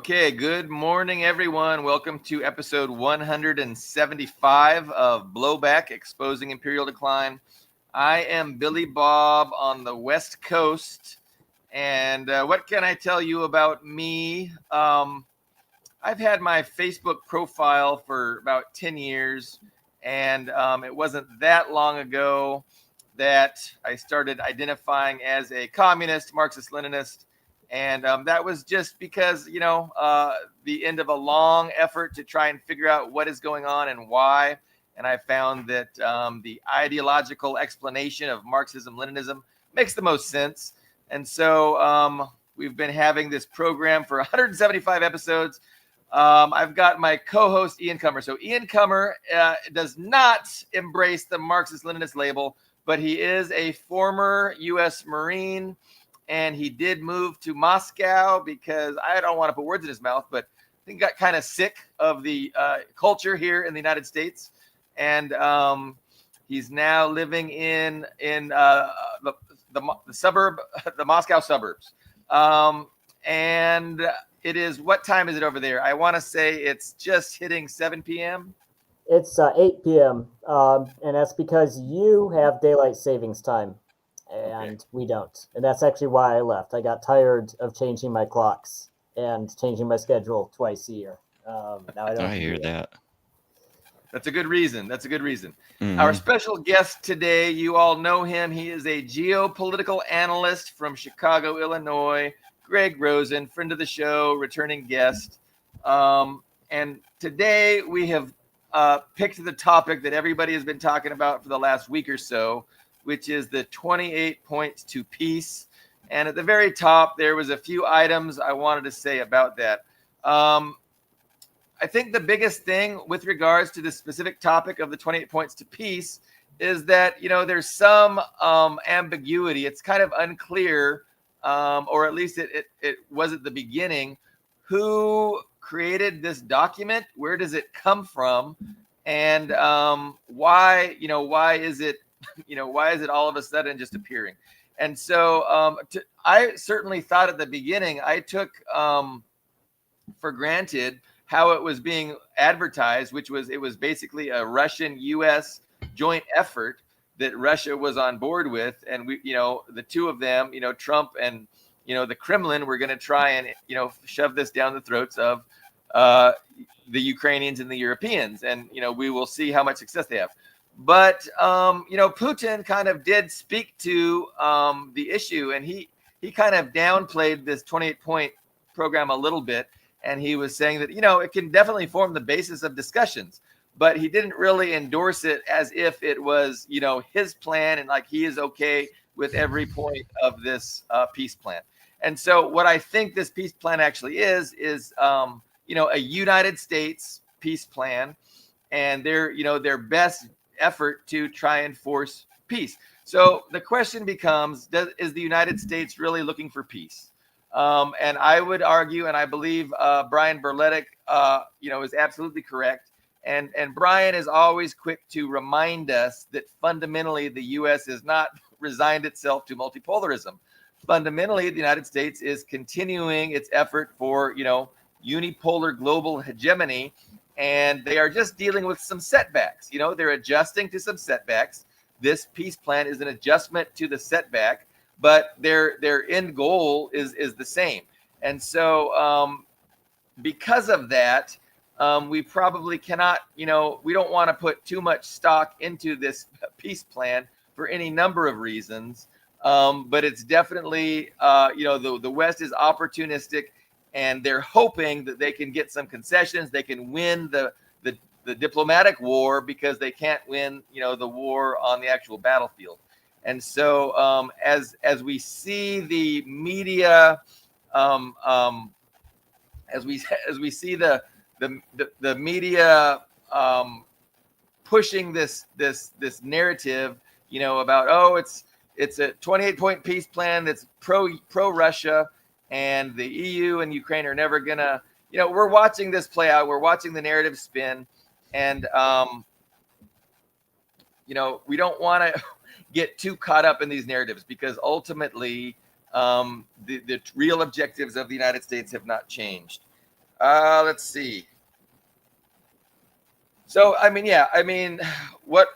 Okay, good morning, everyone. Welcome to episode 175 of Blowback, Exposing Imperial Decline. I am Billy Bob on the West Coast, and what can I tell you about me? I've had my Facebook profile for about 10 years, and it wasn't that long ago that I started identifying as a communist, Marxist-Leninist. And that was just because, the end of a long effort to try and figure out what is going on and why. And I found that the ideological explanation of Marxism-Leninism makes the most sense. And so we've been having this program for 175 episodes. I've got my co-host, Ian Cummer. So Ian Cummer does not embrace the Marxist-Leninist label, but he is a former U.S. Marine. And he did move to Moscow because I don't want to put words in his mouth, but I think he got kind of sick of the culture here in the United States. And he's now living in the suburb, the Moscow suburbs. And it is, what time is it over there? I want to say it's just hitting 7 p.m. It's 8 p.m. And that's because you have daylight savings time. And we don't. And that's actually why I left. I got tired of changing my clocks and changing my schedule twice a year. Now I don't. I hear that. That's a good reason. Mhm. Our special guest today, you all know him. He is a geopolitical analyst from Chicago, Illinois. Greg Rosen, friend of the show, returning guest. And today we have picked the topic that everybody has been talking about for the last week or so, which is the 28 points to peace. And at the very top, there was a few items I wanted to say about that. I think the biggest thing with regards to the specific topic of the 28 points to peace is that, there's some ambiguity. It's kind of unclear, or at least it was at the beginning, who created this document, where does it come from, and why is it why is it all of a sudden just appearing? And so I certainly thought at the beginning, I took for granted how it was being advertised, which was, it was basically a Russian-U.S. joint effort that Russia was on board with. And we, the two of them, Trump and, the Kremlin, were going to try and, shove this down the throats of the Ukrainians and the Europeans. And, we will see how much success they have. But, Putin kind of did speak to the issue, and he kind of downplayed this 28-point program a little bit. And he was saying that, it can definitely form the basis of discussions, but he didn't really endorse it as if it was, his plan and like he is okay with every point of this peace plan. And so what I think this peace plan actually is a United States peace plan, and their best effort to try and force peace. So the question becomes, is the United States really looking for peace? And I would argue, and I believe Brian Berletic, is absolutely correct. And Brian is always quick to remind us that fundamentally the U.S. has not resigned itself to multipolarism. Fundamentally, the United States is continuing its effort for, unipolar global hegemony. And they are just dealing with some setbacks. They're adjusting to some setbacks. This peace plan is an adjustment to the setback, but their end goal is the same. And so because of that, we probably cannot, we don't want to put too much stock into this peace plan for any number of reasons. But it's definitely, the West is opportunistic, and they're hoping that they can get some concessions. They can win the diplomatic war because they can't win, the war on the actual battlefield. And so as we see the media, as we see the media pushing this narrative, about, it's a 28-point peace plan that's pro Russia, and the EU and Ukraine are never gonna, we're watching this play out. We're watching the narrative spin, and we don't want to get too caught up in these narratives, because ultimately the real objectives of the United States have not changed. Let's see. So what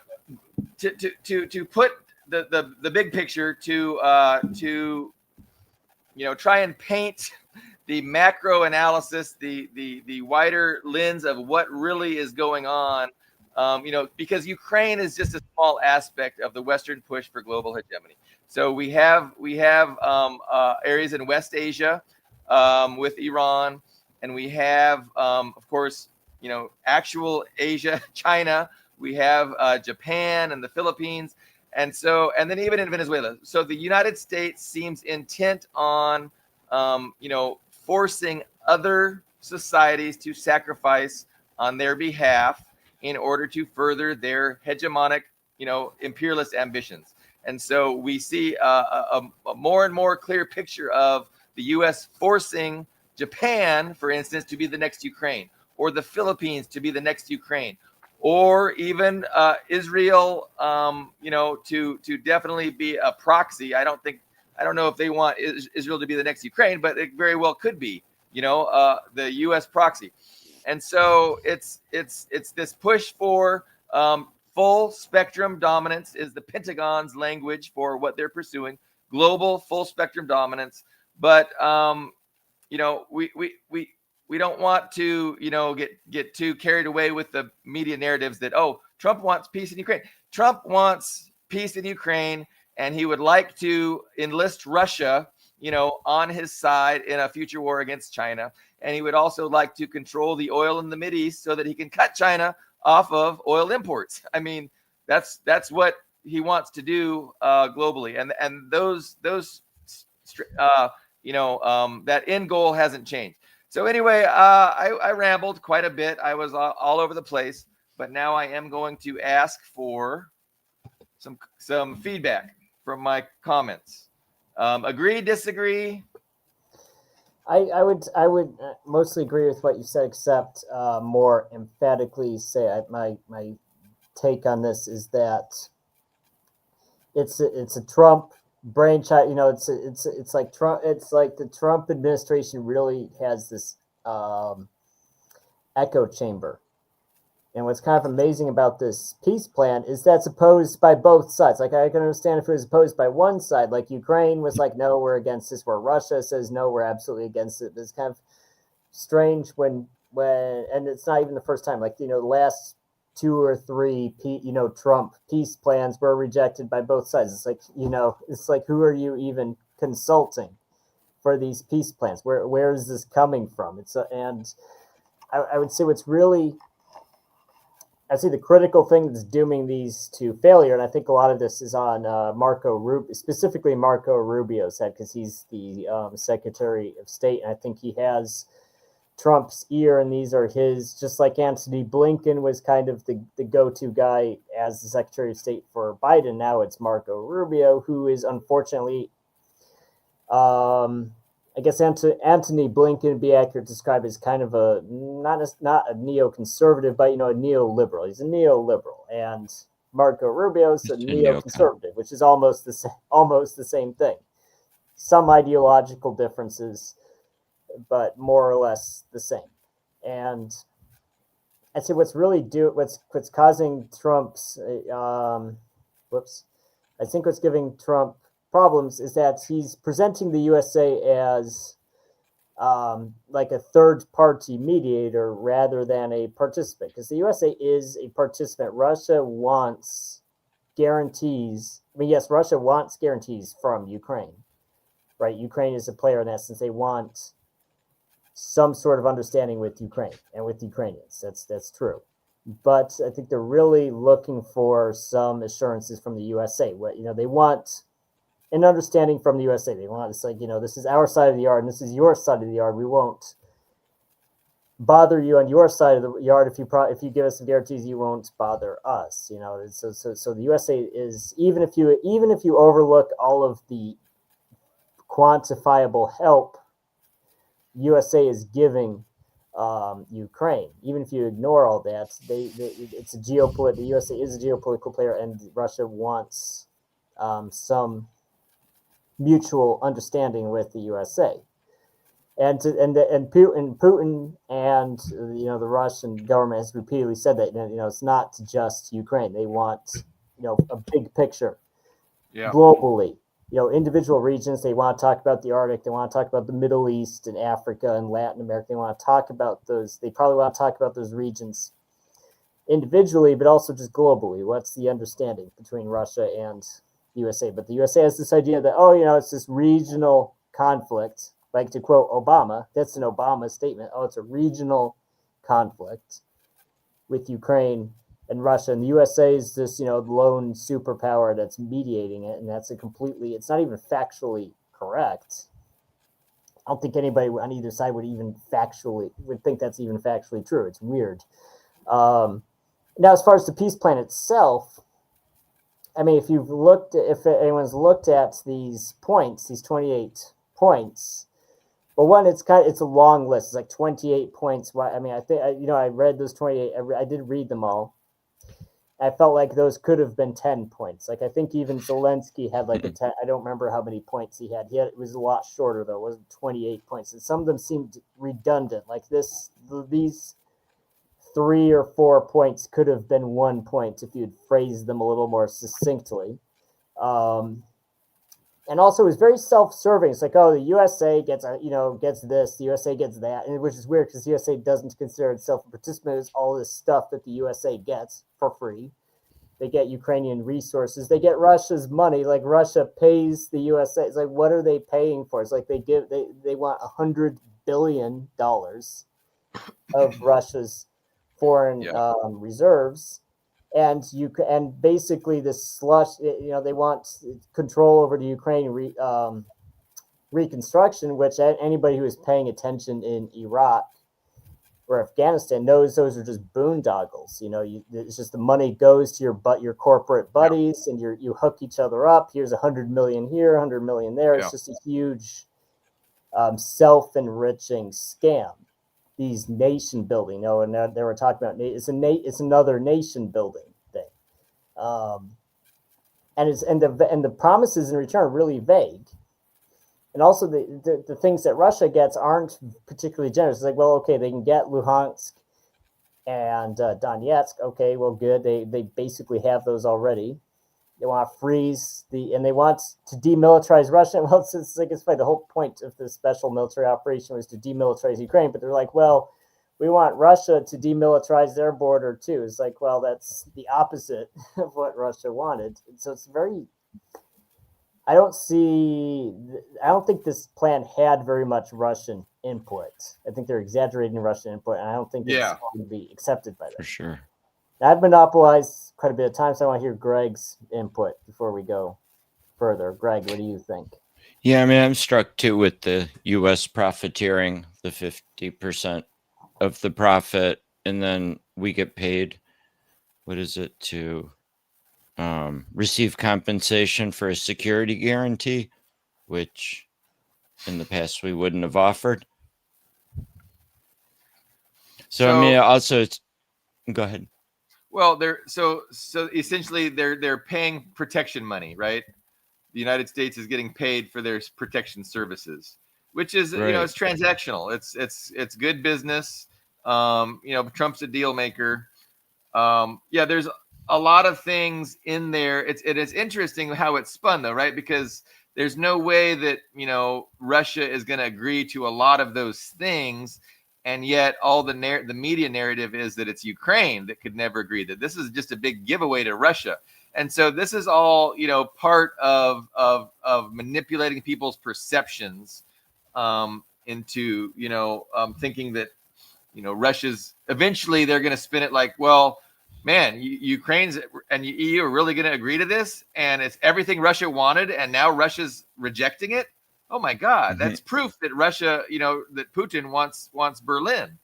to put the big picture to try and paint the macro analysis, the wider lens of what really is going on. Because Ukraine is just a small aspect of the Western push for global hegemony. So we have areas in West Asia with Iran, and we have, of course, actual Asia, China. We have Japan and the Philippines, and then even in Venezuela. So the United States seems intent on, forcing other societies to sacrifice on their behalf in order to further their hegemonic, imperialist ambitions. And so we see a more and more clear picture of the U.S. forcing Japan, for instance, to be the next Ukraine, or the Philippines to be the next Ukraine, or even Israel, to definitely be a proxy. I don't know if they want Israel to be the next Ukraine, but it very well could be, the U.S. proxy. And so it's this push for full spectrum dominance is the Pentagon's language for what they're pursuing, global full spectrum dominance. But we don't want to get too carried away with the media narratives that, oh, Trump wants peace in Ukraine. Trump wants peace in Ukraine, and he would like to enlist Russia, on his side in a future war against China. And he would also like to control the oil in the Mideast so that he can cut China off of oil imports. I mean, that's what he wants to do globally, and those that end goal hasn't changed. So anyway, I rambled quite a bit. I was all over the place, but now I am going to ask for some feedback from my comments. Agree, disagree? I would mostly agree with what you said, except more emphatically say my take on this is that it's a Trump brainchild. It's like Trump. It's like the Trump administration really has this echo chamber. And what's kind of amazing about this peace plan is that's opposed by both sides. Like, I can understand if it was opposed by one side, like Ukraine was like, no, we're against this, where Russia says, no, we're absolutely against it. But it's kind of strange when, and it's not even the first time, like, the last 2 or 3, Trump peace plans were rejected by both sides. It's like, who are you even consulting for these peace plans? Where is this coming from? And I would say what's really, I see the critical thing that's dooming these to failure, and I think a lot of this is on specifically Marco Rubio's head, because he's the Secretary of State, and I think he has Trump's ear, and these are his, just like Antony Blinken was kind of the go-to guy as the Secretary of State for Biden. Now it's Marco Rubio, who is unfortunately, I guess Antony Blinken would be accurate to describe as kind of a not a neoconservative, but a neoliberal. He's a neoliberal, and Marco Rubio is a neoconservative, which is almost the same thing. Some ideological differences, but more or less the same. And I'd say what's causing Trump's I think what's giving Trump problems is that he's presenting the USA as like a third-party mediator rather than a participant, because the USA is a participant. Russia wants guarantees. I mean, yes, Russia wants guarantees from Ukraine, right? Ukraine is a player in that sense. They want some sort of understanding with Ukraine and with Ukrainians. That's true. But I think they're really looking for some assurances from the USA. They want an understanding from the USA. They want, it's like, this is our side of the yard and this is your side of the yard. We won't bother you on your side of the yard. If you give us some guarantees, you won't bother us. So the USA is, even if you overlook all of the quantifiable help USA is giving Ukraine, even if you ignore all that, it's a the USA is a geopolitical player, and Russia wants some mutual understanding with the USA. And Putin and the Russian government has repeatedly said that it's not just Ukraine. They want a big picture Yeah. globally. Individual regions. They want to talk about the Arctic. They want to talk about the Middle East and Africa and Latin America. They want to talk about those. They probably want to talk about those regions individually, but also just globally. What's the understanding between Russia and the USA? But the USA has this idea that it's this regional conflict. Like, to quote Obama, that's an Obama statement. Oh, it's a regional conflict with Ukraine and Russia, and the USA is this lone superpower that's mediating it, and that's it's not even factually correct. I don't think anybody on either side would think that's even factually true. It's weird. Now, as far as the peace plan itself, I mean, if anyone's looked at these points, these 28 points, well, one, it's a long list. It's like 28 points. I mean, I read those 28. I did read them all. I felt like those could have been 10 points. Like, I think even Zelensky had like a 10. I don't remember how many points he had. It was a lot shorter though. It wasn't 28 points. And some of them seemed redundant. Like these 3 or 4 points could have been 1 point if you'd phrased them a little more succinctly. And also, it was very self-serving. It's like, oh, the USA gets this, the USA gets that, and which is weird because the USA doesn't consider itself a participant in all this stuff that the USA gets for free. They get Ukrainian resources. They get Russia's money. Like, Russia pays the USA. It's like, what are they paying for? It's like they want $100 billion of Russia's foreign reserves. And basically this slush, they want control over the Ukraine reconstruction, which anybody who is paying attention in Iraq or Afghanistan knows those are just boondoggles. It's just the money goes to your corporate buddies, and you hook each other up. Here's 100 million here, 100 million there. It's just a huge self-enriching scam. These nation building, and they were talking about it's another nation building thing, and the promises in return are really vague, and also the things that Russia gets aren't particularly generous. It's like, well, okay, they can get Luhansk and Donetsk. Okay, well, good. They basically have those already. They want to freeze and they want to demilitarize Russia. Well, it's funny. The whole point of this special military operation was to demilitarize Ukraine, but they're like, well, we want Russia to demilitarize their border too. It's like, well, that's the opposite of what Russia wanted. And so it's I don't think this plan had very much Russian input. I think they're exaggerating Russian input, and I don't think it's going to be accepted by them. For sure. I've monopolized quite a bit of time, so I want to hear Greg's input before we go further. Greg, what do you think? Yeah, I mean, I'm struck too with the U.S. profiteering, the 50% of the profit, and then we get paid, what is it, to receive compensation for a security guarantee, which in the past we wouldn't have offered. So I mean, also, go ahead. Well, so essentially they're paying protection money, right? The United States is getting paid for their protection services, which is right. It's transactional. It's good business. Trump's a deal maker. There's a lot of things in there. It is interesting how it's spun though, right? Because there's no way that Russia is going to agree to a lot of those things. And yet all the media narrative is that it's Ukraine that could never agree, that this is just a big giveaway to Russia. And so this is all, part of manipulating people's perceptions into, thinking that, Russia's eventually they're going to spin it like, well, man, Ukraine's and EU are really going to agree to this. And it's everything Russia wanted. And now Russia's rejecting it. Oh my God, that's proof that Russia, that Putin wants Berlin.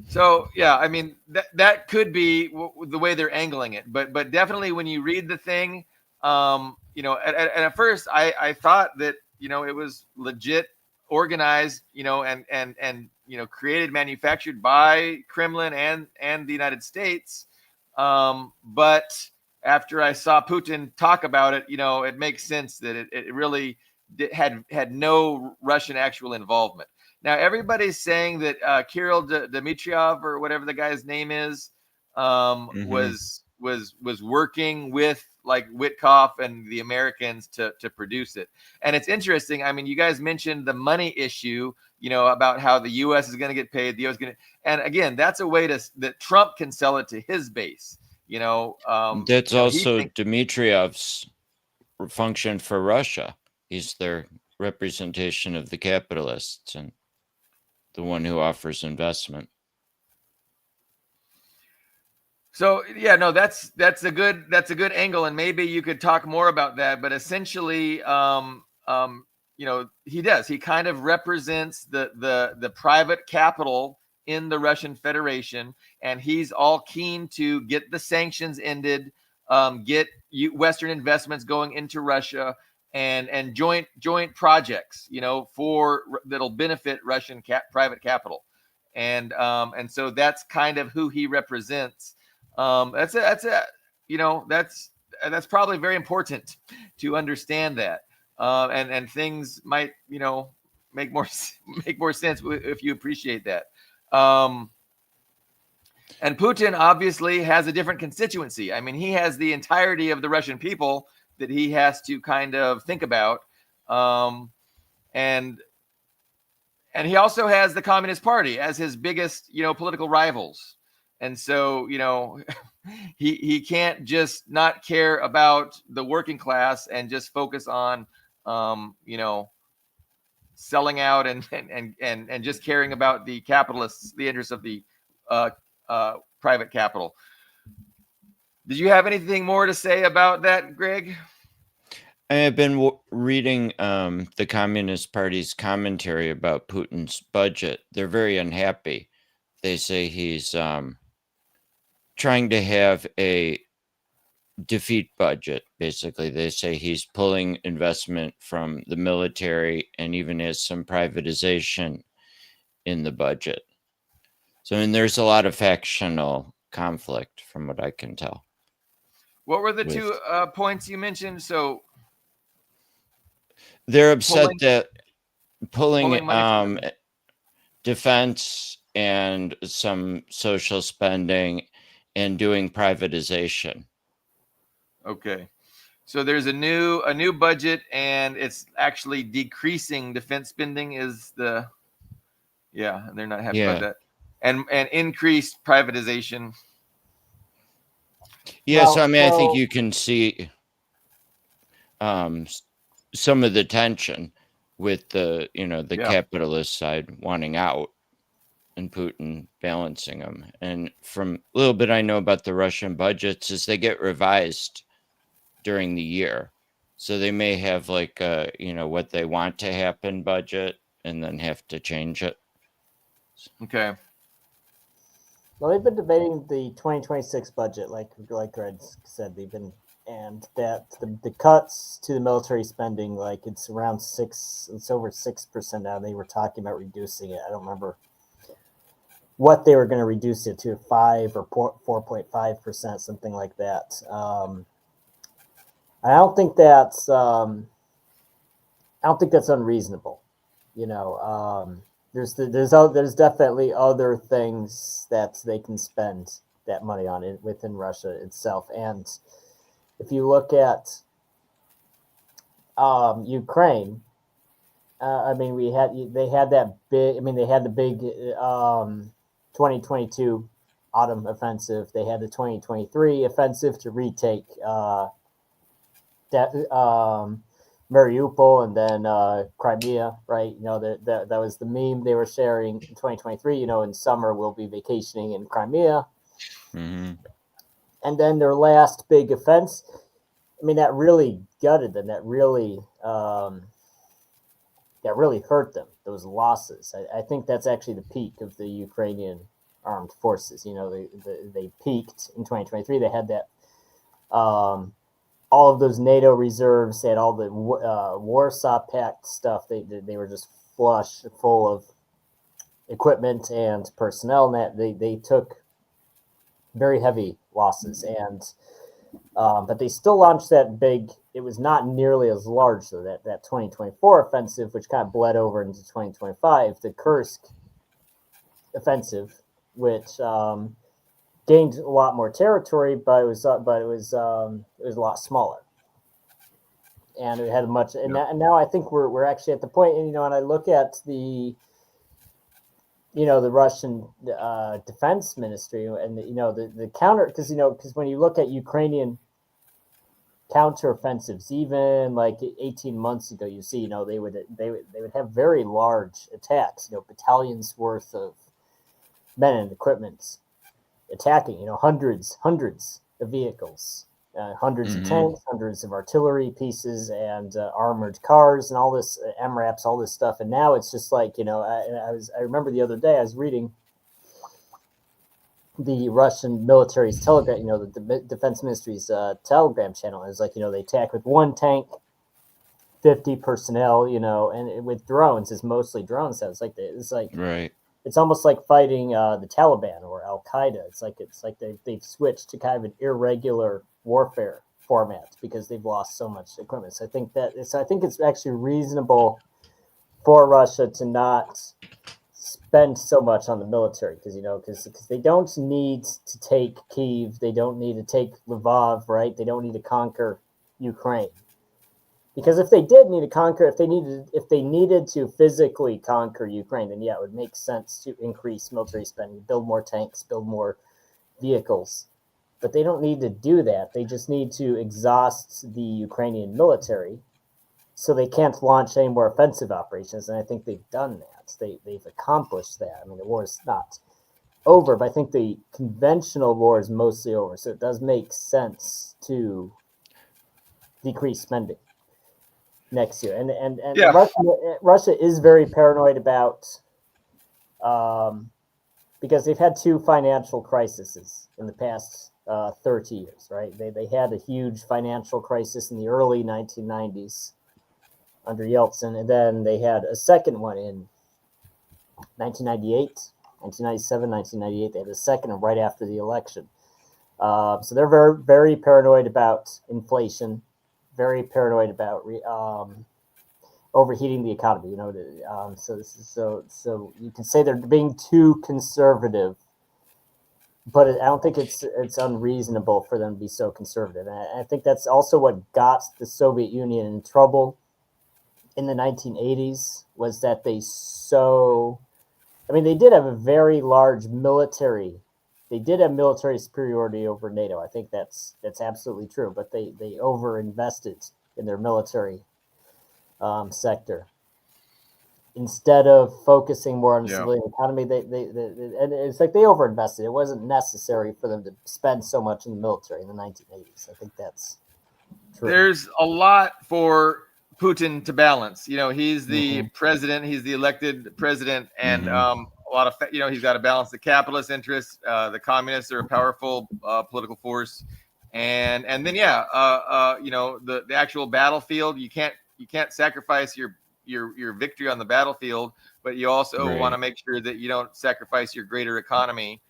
So yeah, I mean that could be the way they're angling it, but definitely when you read the thing, at first I thought that it was legit, organized, and created, manufactured by Kremlin and the United States, but after I saw Putin talk about it, it makes sense that it really had no Russian actual involvement. Now everybody's saying that Kirill Dmitriev, or whatever the guy's name is, was working with like Witkoff and the Americans to produce it. And it's interesting. I mean, you guys mentioned the money issue, about how the U.S. is going to get paid, the U.S. is going to, and again, that's a way that Trump can sell it to his base. That's also Dmitriev's function for Russia. He's their representation of the capitalists and the one who offers investment. So yeah, no, that's a good angle, and maybe you could talk more about that. But essentially, he kind of represents the private capital in the Russian Federation, and he's all keen to get the sanctions ended, get Western investments going into Russia, and joint projects, for that'll benefit Russian private capital, and so that's kind of who he represents. That's probably very important to understand that, and things might make more sense if you appreciate that. And Putin obviously has a different constituency. I mean, he has the entirety of the Russian people that he has to kind of think about, and he also has the Communist Party as his biggest political rivals. And so, he can't just not care about the working class and just focus on, selling out and just caring about the capitalists, the interests of the private capital. Did you have anything more to say about that, Greg? I have been reading the Communist Party's commentary about Putin's budget. They're very unhappy. They say he's trying to have a defeat budget. Basically, they say he's pulling investment from the military and even has some privatization in the budget. So, there's a lot of factional conflict from what I can tell. What were the two points you mentioned? So they're upset that pulling defense and some social spending and doing privatization. Okay. So there's a new budget, and it's actually decreasing defense spending and they're not happy about that. And increased privatization. Yeah, so I think you can see some of the tension with the capitalist side wanting out and Putin balancing them. And from a little bit I know about the Russian budgets is they get revised during the year. So they may have like what they want to happen budget and then have to change it. Okay. Well, they've been debating the 2026 budget, like Greg said, and that the cuts to the military spending, like it's over 6% now. They were talking about reducing it. I don't remember what they were going to reduce it to, 5 or 4.5%, something like that. I don't think that's unreasonable. There's definitely other things that they can spend that money on it within Russia itself. And if you look at Ukraine, they had the big 2022 autumn offensive. They had the 2023 offensive to retake Mariupol and then Crimea, right? That was the meme they were sharing in 2023. In summer we'll be vacationing in Crimea. Mm-hmm. And then their last big offense, that really gutted them. That really hurt them. Those losses. I think that's actually the peak of the Ukrainian armed forces. They peaked in 2023. They had that. All of those NATO reserves, they had all the Warsaw Pact stuff. They were just flush full of equipment and personnel, and that they took very heavy losses. And But they still launched that big. It was not nearly as large, though, that 2024 offensive, which kind of bled over into 2025. The Kursk offensive, which gained a lot more territory, but it was a lot smaller, and it had much. And, and now I think we're actually at the point, and and I look at the the Russian defense ministry, and the counter, because when you look at Ukrainian counteroffensives, even like 18 months ago, you see they would have very large attacks, battalions worth of men and equipment attacking, hundreds of vehicles, hundreds of tanks, hundreds of artillery pieces, and armored cars, and all this MRAPs, all this stuff. And now it's just like I remember the other day I was reading the Russian military's telegram, the defense ministry's telegram channel. It's like they attack with one tank, 50 personnel, and with drones. It's mostly drones. So it's like right. It's almost like fighting the Taliban or Al Qaeda. It's like they've switched to kind of an irregular warfare format because they've lost so much equipment. So I think it's actually reasonable for Russia to not spend so much on the military because they don't need to take Kyiv, they don't need to take Lvov, right? They don't need to conquer Ukraine. Because if they did need to conquer, if they needed to physically conquer Ukraine, then yeah, it would make sense to increase military spending, build more tanks, build more vehicles. But they don't need to do that. They just need to exhaust the Ukrainian military so they can't launch any more offensive operations. And I think they've done that. They've accomplished that. I mean, the war is not over, but I think the conventional war is mostly over. So it does make sense to decrease spending next year. And Yeah. Russia is very paranoid about because they've had two financial crises in the past 30 years, right? They had a huge financial crisis in the early 1990s under Yeltsin, and then they had a second one in 1998, 1997, 1998. They had a second one right after the election. So they're very, very paranoid about inflation, very paranoid about overheating the economy. So you can say they're being too conservative, but I don't think it's unreasonable for them to be so conservative. And I think that's also what got the Soviet Union in trouble in the 1980s was that they did have a very large military. They did have military superiority over NATO. I think that's absolutely true. But they overinvested in their military sector instead of focusing more on the civilian economy. And it's like they overinvested. It wasn't necessary for them to spend so much in the military in the 1980s. I think that's true. There's a lot for Putin to balance. He's the president. He's the elected president, and a lot of he's got to balance the capitalist interests. The communists are a powerful political force, and then the actual battlefield. You can't sacrifice your victory on the battlefield, but you also want to make sure that you don't sacrifice your greater economy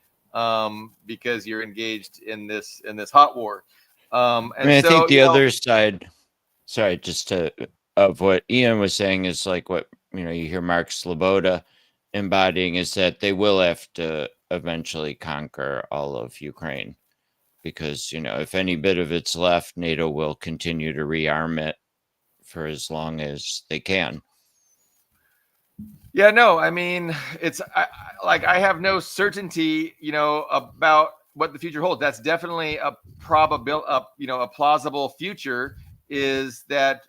because you're engaged in this hot war. I think the other side, sorry, of what Ian was saying is like what, you hear Mark Sloboda embodying is that they will have to eventually conquer all of Ukraine because, if any bit of it's left, NATO will continue to rearm it for as long as they can. Yeah, no, I mean, I have no certainty, about what the future holds. That's definitely a plausible future is that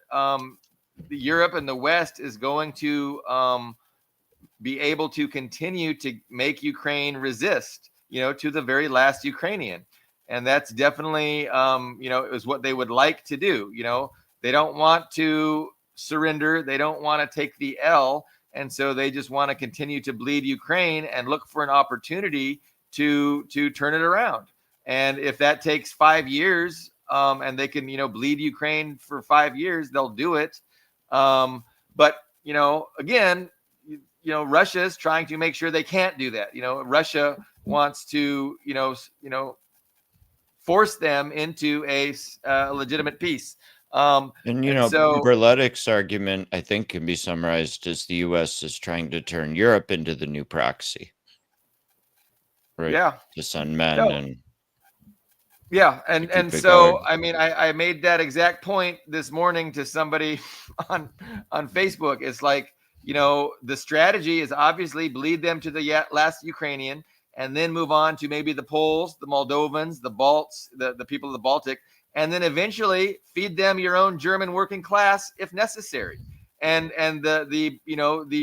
Europe and the West is going to be able to continue to make Ukraine resist, to the very last Ukrainian. And that's definitely, is what they would like to do. They don't want to surrender. They don't want to take the L. And so they just want to continue to bleed Ukraine and look for an opportunity to turn it around. And if that takes 5 years, and they can, bleed Ukraine for 5 years, they'll do it. But, again, Russia is trying to make sure they can't do that. Russia wants to, force them into a legitimate peace. And and so Berletic's argument, I think, can be summarized as the U.S. is trying to turn Europe into the new proxy, right? Yeah. To send men No. and Yeah, to and keep it so going. I mean, I made that exact point this morning to somebody on Facebook. It's like, the strategy is obviously bleed them to the last Ukrainian, and then move on to maybe the Poles, the Moldovans, the Balts, the people of the Baltic, and then eventually feed them your own German working class if necessary. And the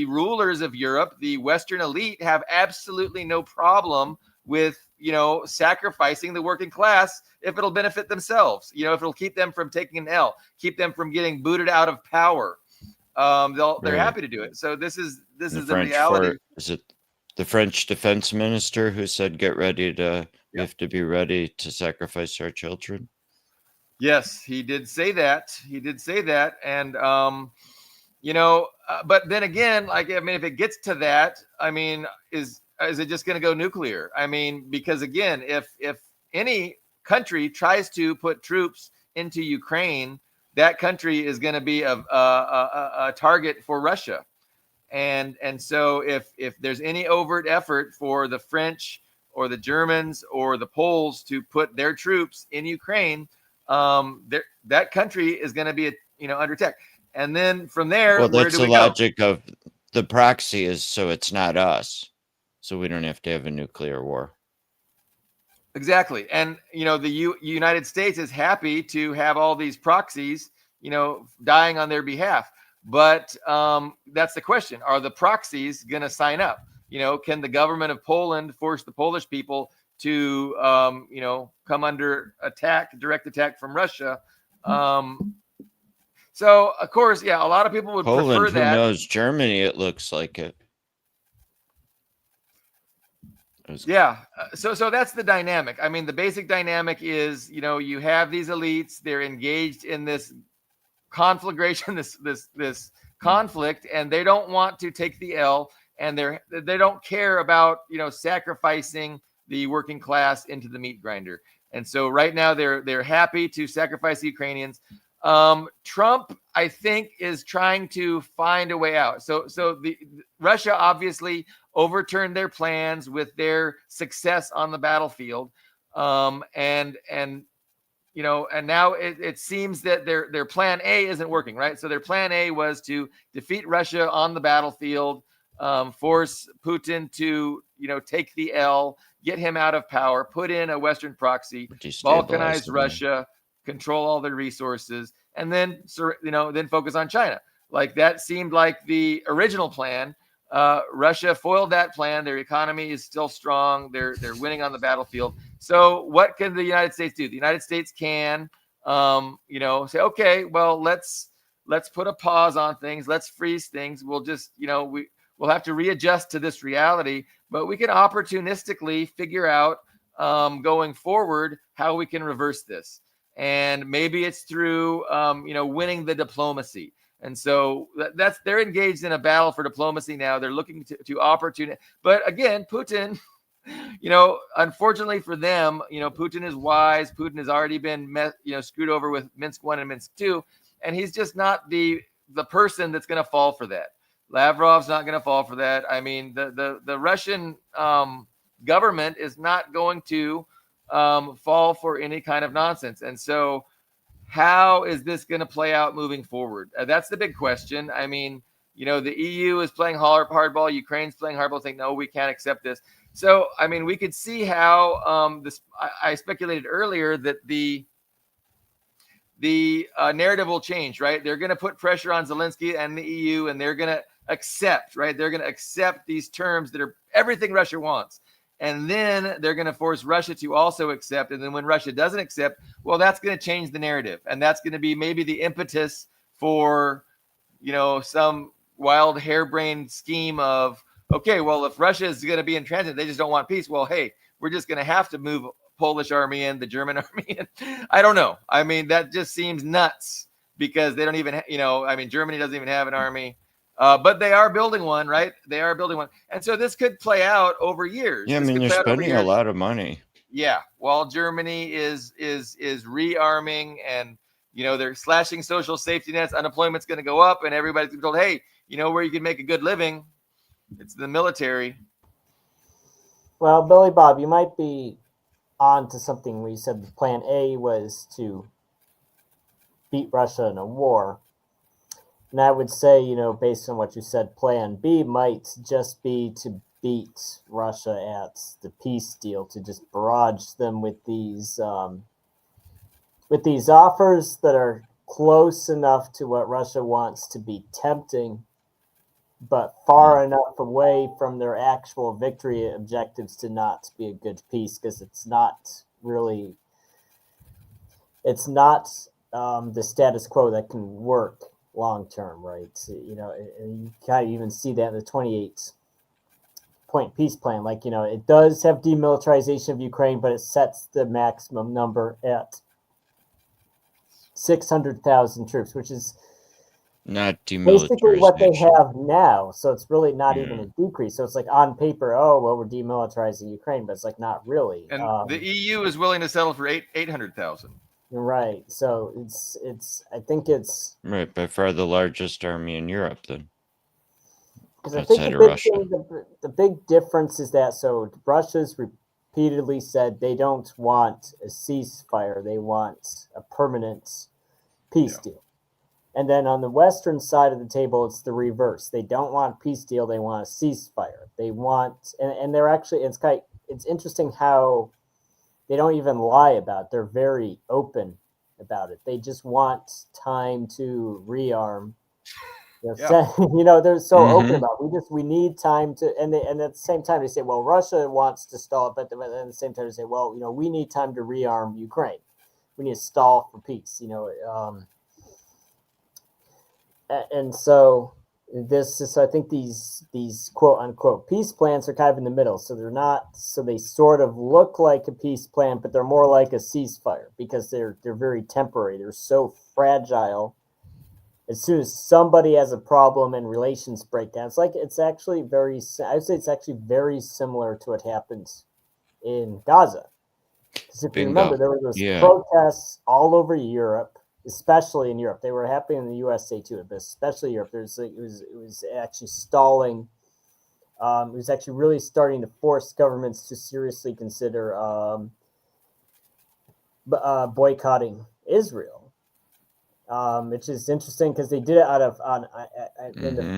rulers of Europe, the Western elite, have absolutely no problem with sacrificing the working class if it'll benefit themselves, if it'll keep them from taking an L, keep them from getting booted out of power. They're happy to do it. So this is the reality. Is it the French defense minister who said, "Get ready to we have to be ready to sacrifice our children"? Yes, he did say that. And but then again, if it gets to that, is it just going to go nuclear? Because again, if any country tries to put troops into Ukraine, that country is going to be a target for Russia. And so if there's any overt effort for the French or the Germans or the Poles to put their troops in Ukraine, that country is going to be under attack. And then from there, well, where that's do we the logic of the proxy is so it's not us, so we don't have to have a nuclear war. Exactly. And the United States is happy to have all these proxies dying on their behalf. But that's the question. Are the proxies going to sign up? Can the government of Poland force the Polish people to come under direct attack from Russia? So of course, a lot of people would Poland, prefer that. Who knows? Germany, it looks like it. Yeah. So that's the dynamic. The basic dynamic is, you have these elites, they're engaged in this conflagration, this conflict, and they don't want to take the L, and they don't care about, sacrificing the working class into the meat grinder. And so right now they're happy to sacrifice the Ukrainians. Trump, I think, is trying to find a way out. So Russia obviously overturned their plans with their success on the battlefield, and now it seems that their plan A isn't working, right? So their plan A was to defeat Russia on the battlefield, force Putin to take the L, get him out of power, put in a Western proxy, balkanize Russia, control all their resources, and then focus on China. Like that seemed like the original plan. Russia foiled that plan. Their economy is still strong. They're winning on the battlefield. So what can the United States do? The United States can, say, okay, well, let's put a pause on things. Let's freeze things. We'll just, we'll have to readjust to this reality, but we can opportunistically figure out going forward how we can reverse this. And maybe it's through, winning the diplomacy. And so they're engaged in a battle for diplomacy now. They're looking to opportunity. But again, Putin, unfortunately for them, Putin is wise. Putin has already been, screwed over with Minsk 1 and Minsk 2. And he's just not the person that's going to fall for that. Lavrov's not going to fall for that. The Russian government is not going to fall for any kind of nonsense. And so how is this going to play out moving forward? That's the big question. The EU is playing hardball. Ukraine's playing hardball, saying, no, we can't accept this. So, we could see how I speculated earlier that the narrative will change, right? They're going to put pressure on Zelensky and the EU, and they're going to accept, right? They're going to accept these terms that are everything Russia wants. And then they're going to force Russia to also accept. And then when Russia doesn't accept, well, that's going to change the narrative. And that's going to be maybe the impetus for, some wild harebrained scheme of, okay, well, if Russia is going to be in transit, they just don't want peace. Well, hey, we're just going to have to move Polish army in, the German army in. I don't know. That just seems nuts because they don't even, Germany doesn't even have an army. But they are building one, right? They are building one. And so this could play out over years. Yeah, they're spending a lot of money. while Germany is rearming, and they're slashing social safety nets, unemployment's going to go up, and everybody's going to be told, hey, where you can make a good living, it's the military. Well, Billy Bob, you might be on to something where you said the plan A was to beat Russia in a war. And I would say, based on what you said, plan B might just be to beat Russia at the peace deal, to just barrage them with these offers that are close enough to what Russia wants to be tempting, but far enough away from their actual victory objectives to not be a good peace, because it's not the status quo that can work long term, right? And you kind of even see that in the 28-point peace plan. Like, it does have demilitarization of Ukraine, but it sets the maximum number at 600,000 troops, which is not demilitarization. Basically what they have now. So it's really not even a decrease. So it's like on paper, we're demilitarizing Ukraine, but it's like not really. And the EU is willing to settle for 800,000. Right. So I think it's right, by far the largest army in Europe then. Because I think the big difference is that Russia's repeatedly said they don't want a ceasefire; they want a permanent peace deal. And then on the Western side of the table, it's the reverse. They don't want a peace deal; they want a ceasefire. They want, and they're actually it's interesting how they don't even lie about it. They're very open about it. They just want time to rearm. They're so open about it. We need time to, and at the same time they say, well, Russia wants to stall it, but at the same time they say, well, we need time to rearm Ukraine. We need to stall for peace. And so I think these quote unquote peace plans are kind of in the middle. So they sort of look like a peace plan, but they're more like a ceasefire because they're very temporary. They're so fragile. As soon as somebody has a problem and relations break down, it's actually very similar to what happens in Gaza. Because if you remember, there were those protests all over Europe, especially in Europe. They were happening in the USA too, but especially Europe. It was actually stalling. It was actually really starting to force governments to seriously consider boycotting Israel. Which is interesting because they did it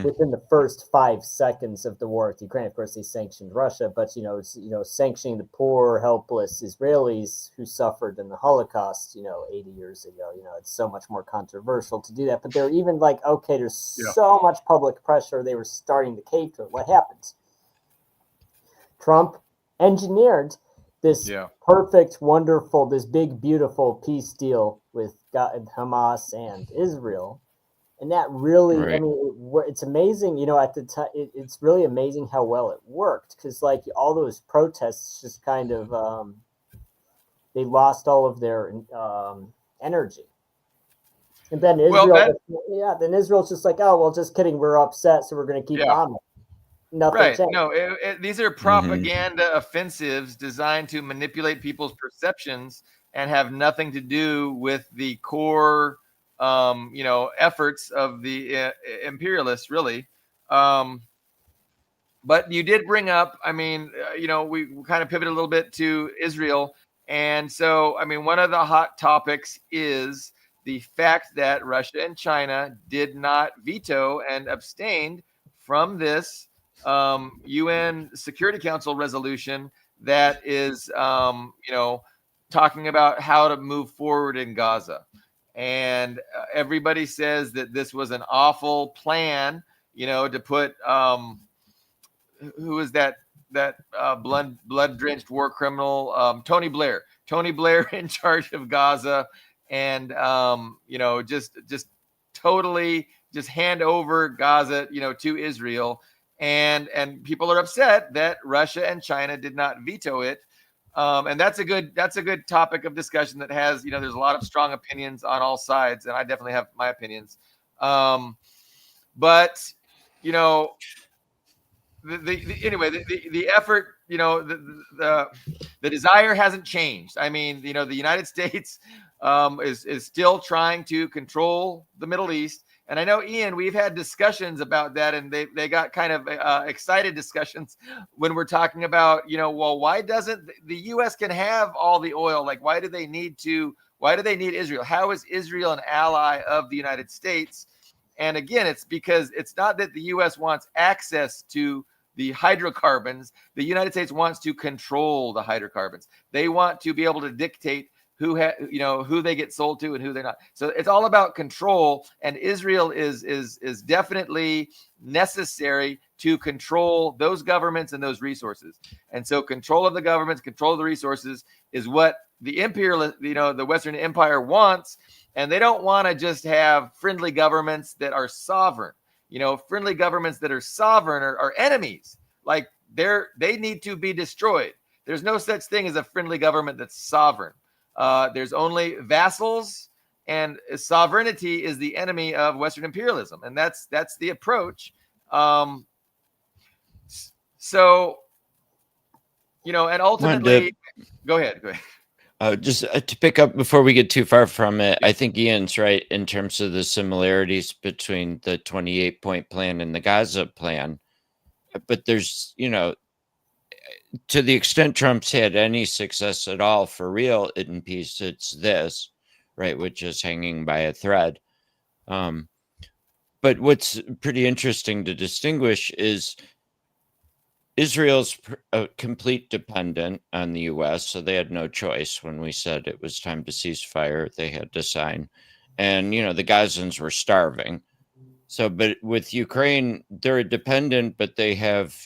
within the first 5 seconds of the war with Ukraine. Of course, they sanctioned Russia, but sanctioning the poor, helpless Israelis who suffered in the Holocaust, 80 years ago. It's so much more controversial to do that. But they're even like, okay, there's so much public pressure, they were starting to cave to it. What happens? Trump engineered this perfect, wonderful, this big, beautiful peace deal with Hamas and Israel. And that really, it's amazing, at the time, it's really amazing how well it worked. Because, all those protests just kind of, they lost all of their energy. And then Israel's just like, oh, well, just kidding, we're upset, so we're going to keep bombing. Nothing changed. No, these are propaganda offensives designed to manipulate people's perceptions and have nothing to do with the core, efforts of the imperialists, really. But you did bring up, we kind of pivoted a little bit to Israel. And so, one of the hot topics is the fact that Russia and China did not veto and abstained from this UN Security Council resolution that is, talking about how to move forward in Gaza. And everybody says that this was an awful plan, to put, who is that blood-drenched war criminal, Tony Blair in charge of Gaza, and, just totally just hand over Gaza, to Israel. And people are upset that Russia and China did not veto it. And that's a good topic of discussion that has, there's a lot of strong opinions on all sides. And I definitely have my opinions. But, the effort the desire hasn't changed. I mean, the United States is still trying to control the Middle East. And I know, Ian, we've had discussions about that, and they got kind of excited discussions when we're talking about, well, why doesn't the U.S. can have all the oil? Like, why do they need Israel? How is Israel an ally of the United States? And again, it's because it's not that the U.S. wants access to the hydrocarbons. The United States wants to control the hydrocarbons. They want to be able to dictate who they get sold to and who they're not. So it's all about control, and Israel is definitely necessary to control those governments and those resources. And so control of the governments, control of the resources is what the the Western Empire wants. And they don't want to just have friendly governments that are sovereign. Friendly governments that are sovereign are enemies. Like they need to be destroyed. There's no such thing as a friendly government that's sovereign. There's only vassals, and sovereignty is the enemy of Western imperialism, and that's the approach. So, and ultimately, go ahead. Just to pick up before we get too far from it, I think Ian's right in terms of the similarities between the 28-point plan and the Gaza plan. But there's, to the extent Trump's had any success at all for real in peace, it's this, right, which is hanging by a thread. But what's pretty interesting to distinguish is Israel's a complete dependent on the U.S., so they had no choice. When we said it was time to cease fire, they had to sign. And, the Gazans were starving. So, but with Ukraine, they're a dependent, but they have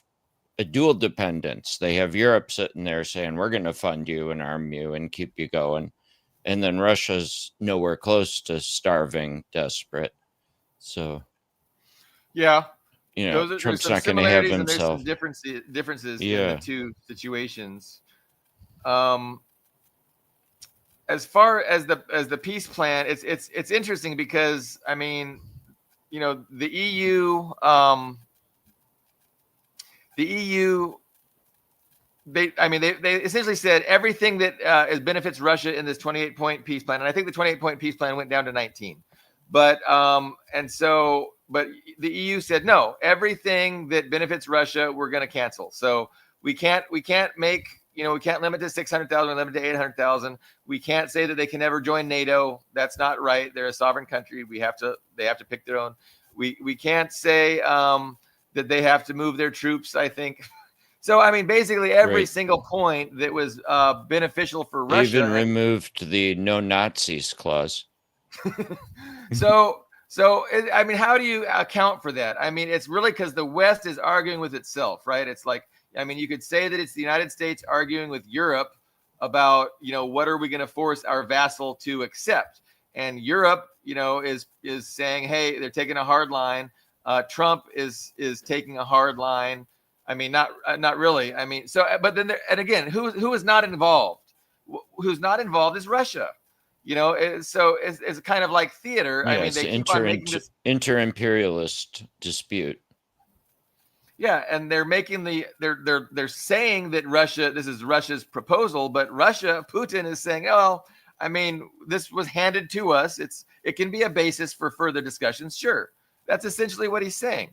a dual dependence. They have Europe sitting there saying, we're going to fund you and arm you and keep you going. And then Russia's nowhere close to starving, desperate. So, yeah. Trump's not going to have himself. There's some differences in the two situations. As far as the peace plan, it's interesting because I mean, the EU, they essentially said everything that benefits Russia in this 28-point peace plan, and I think the 28-point peace plan went down to 19, but But the EU said no. Everything that benefits Russia, we're going to cancel. So we can't make we can't limit to 600,000, limit to 800,000. We can't say that they can never join NATO. That's not right. They're a sovereign country. They have to pick their own. We can't say that they have to move their troops. I think. So I mean, basically every single point that was beneficial for Russia. They even removed the no Nazis clause. So, I mean, how do you account for that? I mean, it's really because the West is arguing with itself, right? It's like, I mean, you could say that it's the United States arguing with Europe about, what are we going to force our vassal to accept? And Europe, is saying, hey, they're taking a hard line. Trump is taking a hard line. I mean, not really. I mean, so, but then, and again, who is not involved? Who's not involved is Russia. So it's kind of like theater. Yeah, I mean, they keep on making this inter-imperialist dispute. Yeah, and they're making they're saying that this is Russia's proposal, but Putin is saying, oh, I mean, this was handed to us. It can be a basis for further discussions. Sure, that's essentially what he's saying.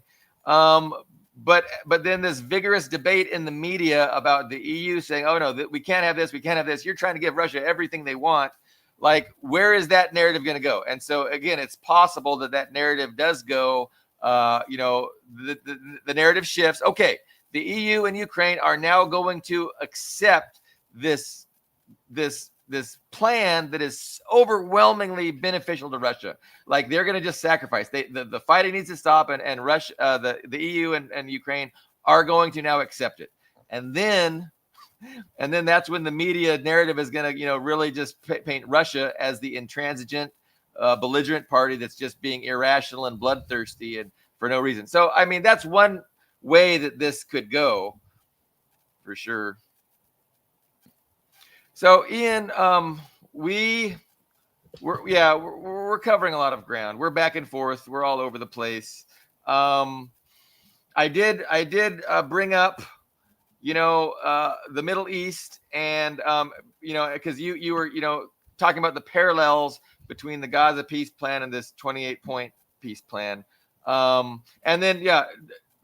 But then this vigorous debate in the media about the EU saying, oh no, we can't have this, we can't have this. You're trying to give Russia everything they want. Like, where is that narrative going to go? And so, again, it's possible that narrative does go, the narrative shifts. Okay, the EU and Ukraine are now going to accept this plan that is overwhelmingly beneficial to Russia. Like, they're going to just sacrifice. The fighting needs to stop, and Russia, the EU and Ukraine are going to now accept it. And then that's when the media narrative is going to, really just paint Russia as the intransigent, belligerent party that's just being irrational and bloodthirsty and for no reason. So, I mean, that's one way that this could go, for sure. So, Ian, we're covering a lot of ground. We're back and forth. We're all over the place. I did bring up, the Middle East, and because you were talking about the parallels between the Gaza peace plan and this 28-point peace plan, and then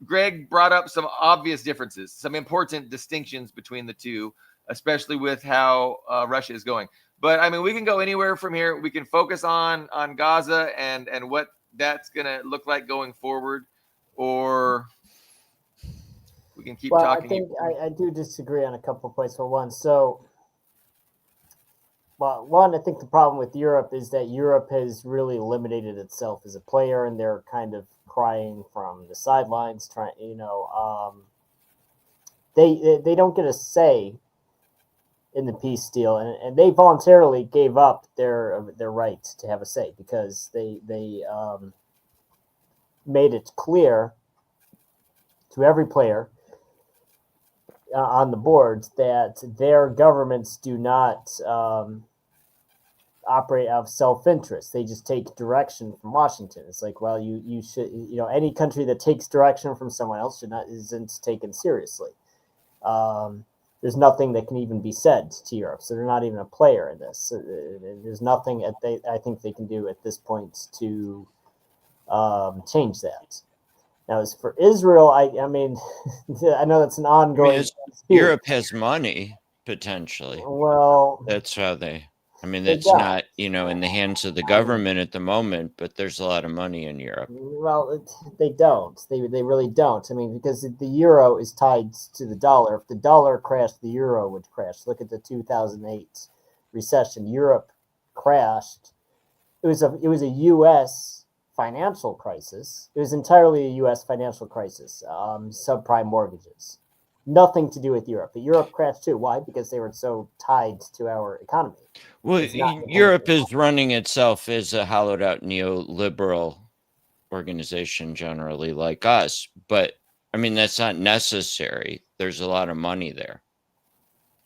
Greg brought up some obvious differences, some important distinctions between the two, especially with how Russia is going. But I mean, we can go anywhere from here. We can focus on Gaza and what that's going to look like going forward, or we can keep talking. I think I do disagree on a couple of points. For one, I think the problem with Europe is that Europe has really eliminated itself as a player, and they're kind of crying from the sidelines. They don't get a say in the peace deal, and they voluntarily gave up their right to have a say because they made it clear to every player on the board that their governments do not operate out of self-interest. They just take direction from Washington. It's like, well, you should, any country that takes direction from someone else isn't taken seriously. There's nothing that can even be said to Europe, so they're not even a player in this. There's nothing I think they can do at this point to change that. Now, as for Israel, I mean, I know that's an ongoing. Europe has money potentially. Well, that's how they. I mean, that's not in the hands of the government at the moment, but there's a lot of money in Europe. Well, they don't. They really don't. I mean, because the euro is tied to the dollar. If the dollar crashed, the euro would crash. Look at the 2008 recession. Europe crashed. It was a U.S. financial crisis. It was entirely a U.S. financial crisis. Subprime mortgages. Nothing to do with Europe. But Europe crashed too. Why? Because they were so tied to our economy. Well, Europe is running itself as a hollowed out neoliberal organization generally like us. But, I mean, that's not necessary. There's a lot of money there.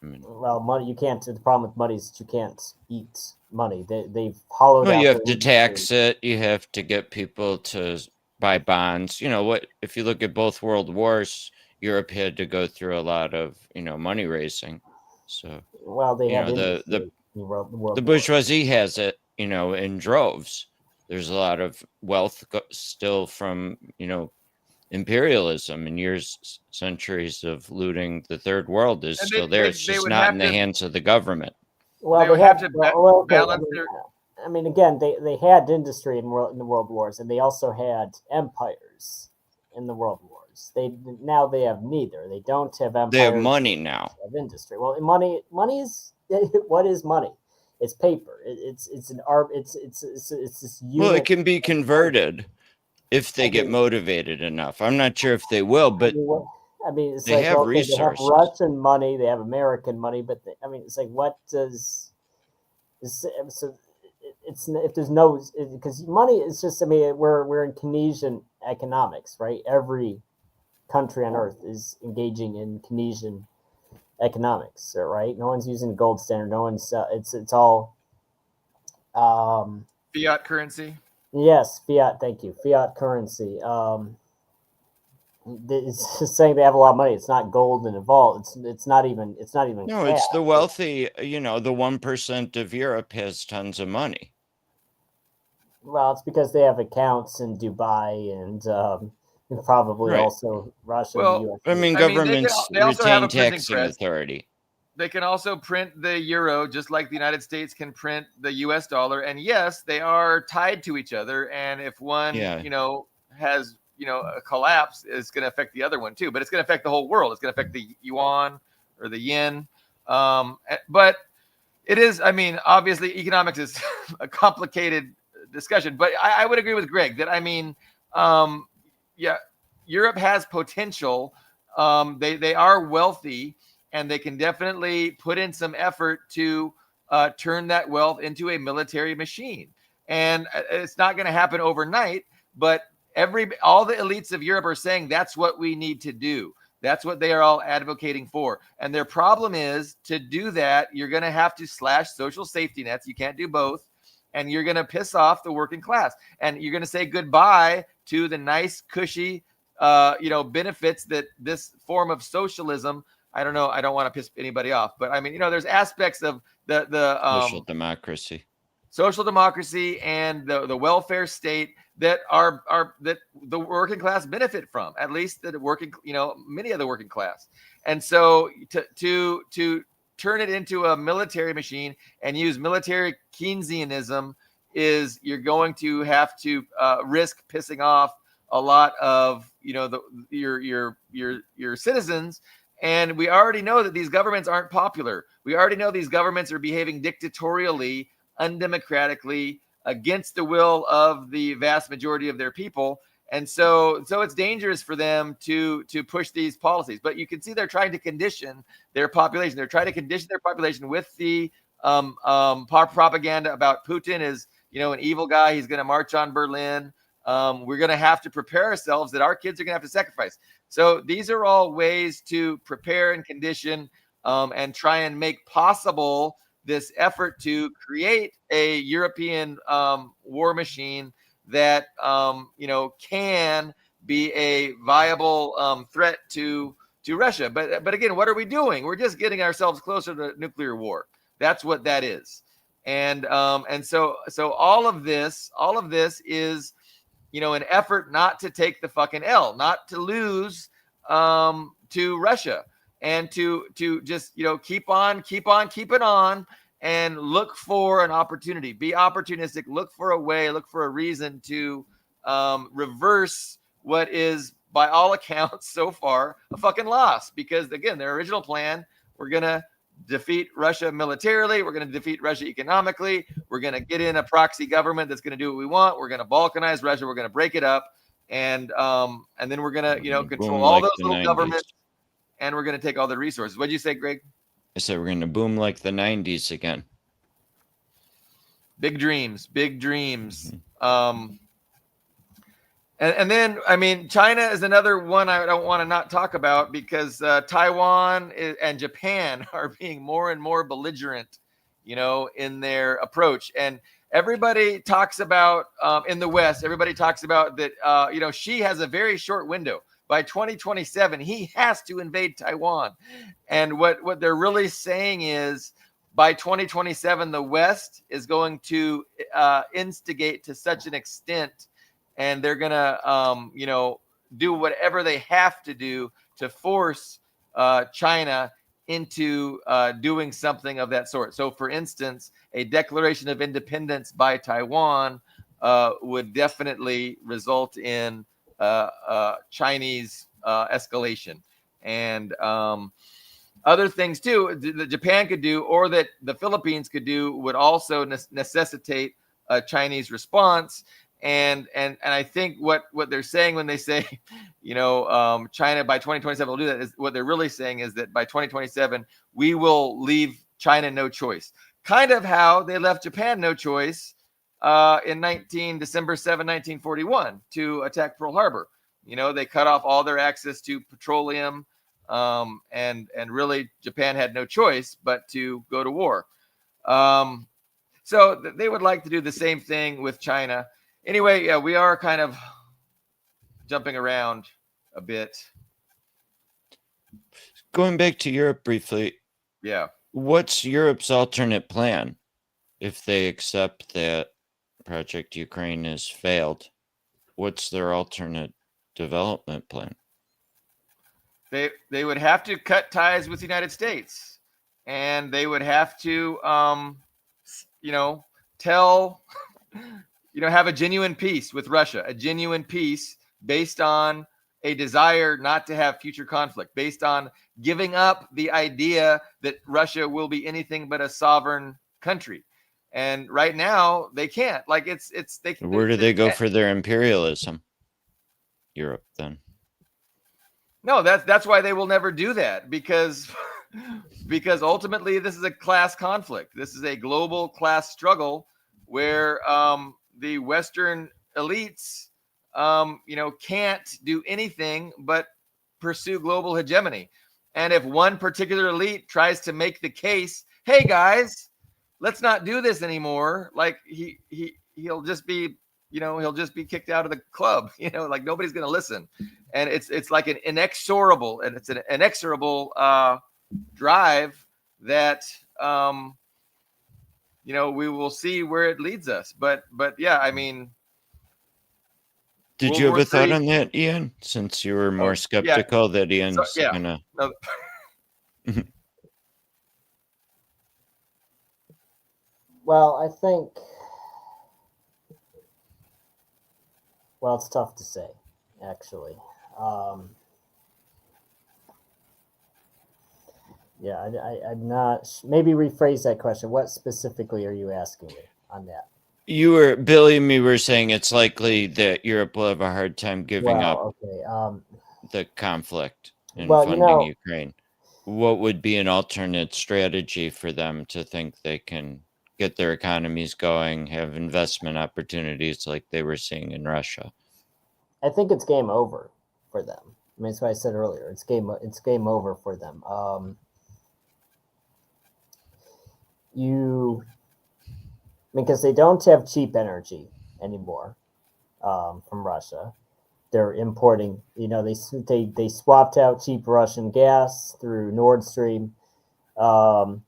Well, money, you can't. The problem with money is that you can't eat money. They've hollowed out. You have to tax it. You have to get people to buy bonds. If you look at both world wars, Europe had to go through a lot of, money raising. So, well, they have the bourgeoisie has it, in droves. There's a lot of wealth still from, imperialism and centuries of looting the third world is still there. It's just not in the hands of the government. Well, they have to balance their. I mean, again, they had industry in the world wars, and they also had empires in the world wars. Now they have neither. They don't have empires. They have money now. They have industry. Well, money is what is money? It's paper. It's this unit. Well, it can be converted if they get motivated enough. I'm not sure if they will, but it's they have resources. They have Russian money. They have American money, but it's like, what does? So it's if there's no, because money is just. I mean, we're in Keynesian economics, right? Every country on earth is engaging in Keynesian economics, right? No one's using the gold standard. No one's. It's all fiat currency. Yes, fiat. Thank you. Fiat currency. It's just saying they have a lot of money. It's not gold in a vault. It's not even. No, cash. It's the wealthy. The 1% of Europe has tons of money. Well, it's because they have accounts in Dubai and probably also Russia. Well, and the US. I mean, governments retain taxing authority. They can also print the euro just like the United States can print the US dollar. And yes, they are tied to each other. And if one, has, a collapse, it's going to affect the other one too. But it's going to affect the whole world. It's going to affect the yuan or the yen. But it is, I mean, obviously economics is a complicated discussion. But I would agree with Greg that, I mean, Europe has potential. They are wealthy. And they can definitely put in some effort to turn that wealth into a military machine. And it's not going to happen overnight, but all the elites of Europe are saying that's what we need to do. That's what they are all advocating for. And their problem is, to do that, you're going to have to slash social safety nets. You can't do both. And you're going to piss off the working class. And you're going to say goodbye to the nice, cushy, benefits that this form of socialism I don't know. I don't want to piss anybody off, but I mean, there's aspects of the social democracy. social democracy and the welfare state that are that the working class benefit from, at least the working, many of the working class. And so to turn it into a military machine and use military Keynesianism is you're going to have to risk pissing off a lot of your citizens. And we already know that these governments aren't popular. We already know these governments are behaving dictatorially, undemocratically, against the will of the vast majority of their people. And so it's dangerous for them to push these policies. But you can see they're trying to condition their population. They're trying to condition their population with the propaganda about Putin is, an evil guy. He's going to march on Berlin. We're going to have to prepare ourselves that our kids are going to have to sacrifice. So these are all ways to prepare and condition and try and make possible this effort to create a European war machine that can be a viable threat to Russia. But again, what are we doing? We're just getting ourselves closer to nuclear war. That's what that is. And so all of this is an effort not to take the fucking L, not to lose to Russia, and to just keep on keeping on and look for an opportunity, be opportunistic, look for a way, look for a reason to reverse what is, by all accounts so far, a fucking loss. Because again, their original plan, we're gonna defeat Russia militarily, we're going to defeat Russia economically, we're going to get in a proxy government that's going to do what we want, we're going to balkanize Russia, we're going to break it up, and then we're going to control all those little 90s governments, and we're going to take all the resources. What'd you say, Greg? I said we're going to boom like the 90s again. Big dreams. And then, I mean, China is another one I don't want to not talk about, because Taiwan and Japan are being more and more belligerent, in their approach. And everybody talks about, in the West, everybody talks about that, Xi has a very short window. By 2027, he has to invade Taiwan. And what they're really saying is, by 2027, the West is going to instigate to such an extent, and they're going to, do whatever they have to do to force China into doing something of that sort. So, for instance, a declaration of independence by Taiwan would definitely result in Chinese escalation. And other things, too, that Japan could do, or that the Philippines could do, would also necessitate a Chinese response. And I think what they're saying when they say, China by 2027 will do that, is what they're really saying is that by 2027, we will leave China no choice. Kind of how they left Japan no choice in December 7, 1941 to attack Pearl Harbor. They cut off all their access to petroleum, and really Japan had no choice but to go to war. So they would like to do the same thing with China. Anyway, yeah, we are kind of jumping around a bit. Going back to Europe briefly. Yeah. What's Europe's alternate plan if they accept that Project Ukraine has failed? What's their alternate development plan? They would have to cut ties with the United States, and they would have to, have a genuine peace with Russia, a genuine peace based on a desire not to have future conflict, based on giving up the idea that Russia will be anything but a sovereign country. And right now they can't. Like Where do they go for their imperialism? Europe, then. No, that's why they will never do that, because ultimately this is a class conflict. This is a global class struggle where the Western elites can't do anything but pursue global hegemony. And if one particular elite tries to make the case, hey guys, let's not do this anymore, like he'll just be he'll just be kicked out of the club. Like nobody's going to listen, and it's like an inexorable drive that we will see where it leads us. But yeah, I mean, did World you have War a thought III on that, Ian? Since you were more skeptical that Ian's yeah. gonna. No. Well, I think. Well, it's tough to say, actually. Yeah, I'm not. Maybe rephrase that question. What specifically are you asking me on that? Billy and me were saying it's likely that Europe will have a hard time giving up Okay. the conflict and Well, funding Ukraine. What would be an alternate strategy for them to think they can get their economies going, have investment opportunities like they were seeing in Russia? I think it's game over for them. I mean, that's what I said earlier. It's game over for them. Because they don't have cheap energy anymore from Russia. They're importing. They swapped out cheap Russian gas through Nord Stream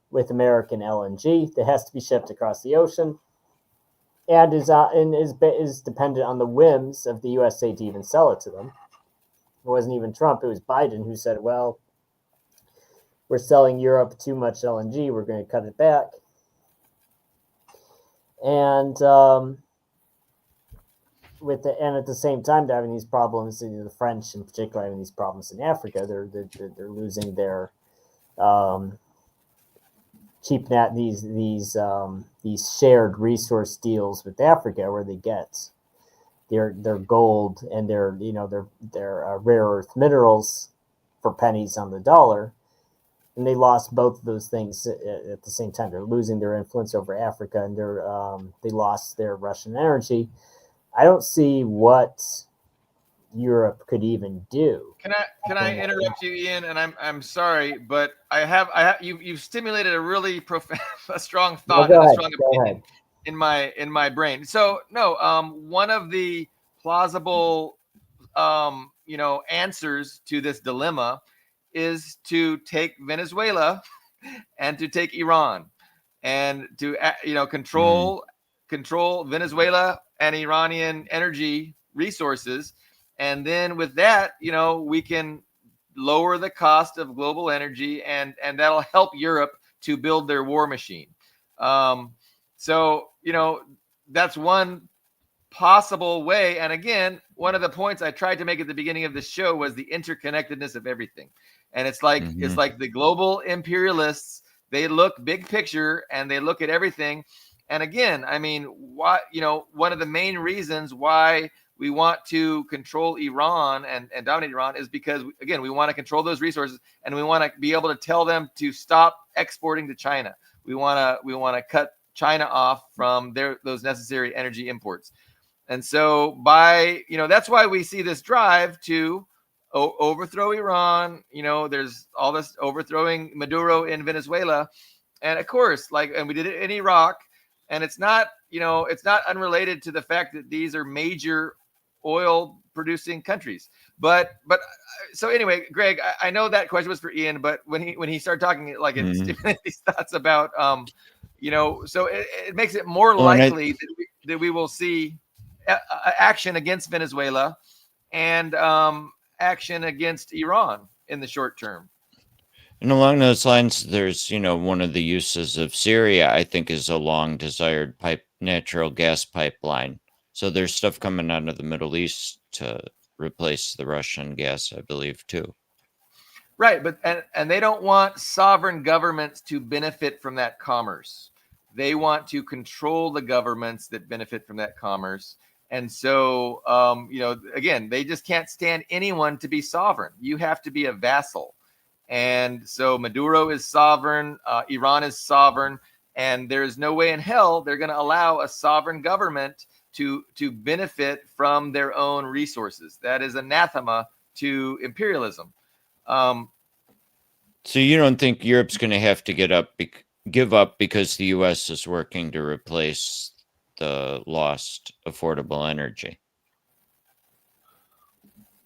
with American LNG that has to be shipped across the ocean, and is dependent on the whims of the USA to even sell it to them. It wasn't even Trump; it was Biden who said, "Well, we're selling Europe too much LNG. We're going to cut it back." And at the same time, they're having these problems. The French, in particular, having these problems in Africa. They're losing their these shared resource deals with Africa, where they get their gold and their rare earth minerals for pennies on the dollar. And they lost both of those things at the same time. They're losing their influence over Africa, and they lost their Russian energy. I don't see what Europe could even do. Can I interrupt you, Ian? And I'm sorry, but you've stimulated a really profound, a strong thought and a strong opinion in my brain. So no, one of the plausible answers to this dilemma is to take Venezuela and to take Iran and to control Venezuela and Iranian energy resources, and then with that we can lower the cost of global energy, and that'll help Europe to build their war machine. So that's one possible way. And again, one of the points I tried to make at the beginning of the show was the interconnectedness of everything. And it's like it's like the global imperialists, they look big picture and they look at everything. And again, I mean, one of the main reasons why we want to control Iran and dominate Iran is because, again, we want to control those resources, and we want to be able to tell them to stop exporting to China. We want to cut China off from those necessary energy imports. And so that's why we see this drive to overthrow Iran. There's all this overthrowing Maduro in Venezuela. And of course, and we did it in Iraq. And it's not unrelated to the fact that these are major oil producing countries. But so anyway, Greg, I know that question was for Ian, but when he started talking, it stimulated these thoughts about, so it makes it more likely that we will see action against Venezuela and action against Iran in the short term. And along those lines, there's, one of the uses of Syria, I think, is a long desired natural gas pipeline. So there's stuff coming out of the Middle East to replace the Russian gas, I believe, too. Right. But and they don't want sovereign governments to benefit from that commerce. They want to control the governments that benefit from that commerce. And so, again, they just can't stand anyone to be sovereign. You have to be a vassal. And so Maduro is sovereign. Iran is sovereign. And there's no way in hell they're going to allow a sovereign government to benefit from their own resources. That is anathema to imperialism. So you don't think Europe's going to have to give up because the U.S. is working to replace the lost affordable energy?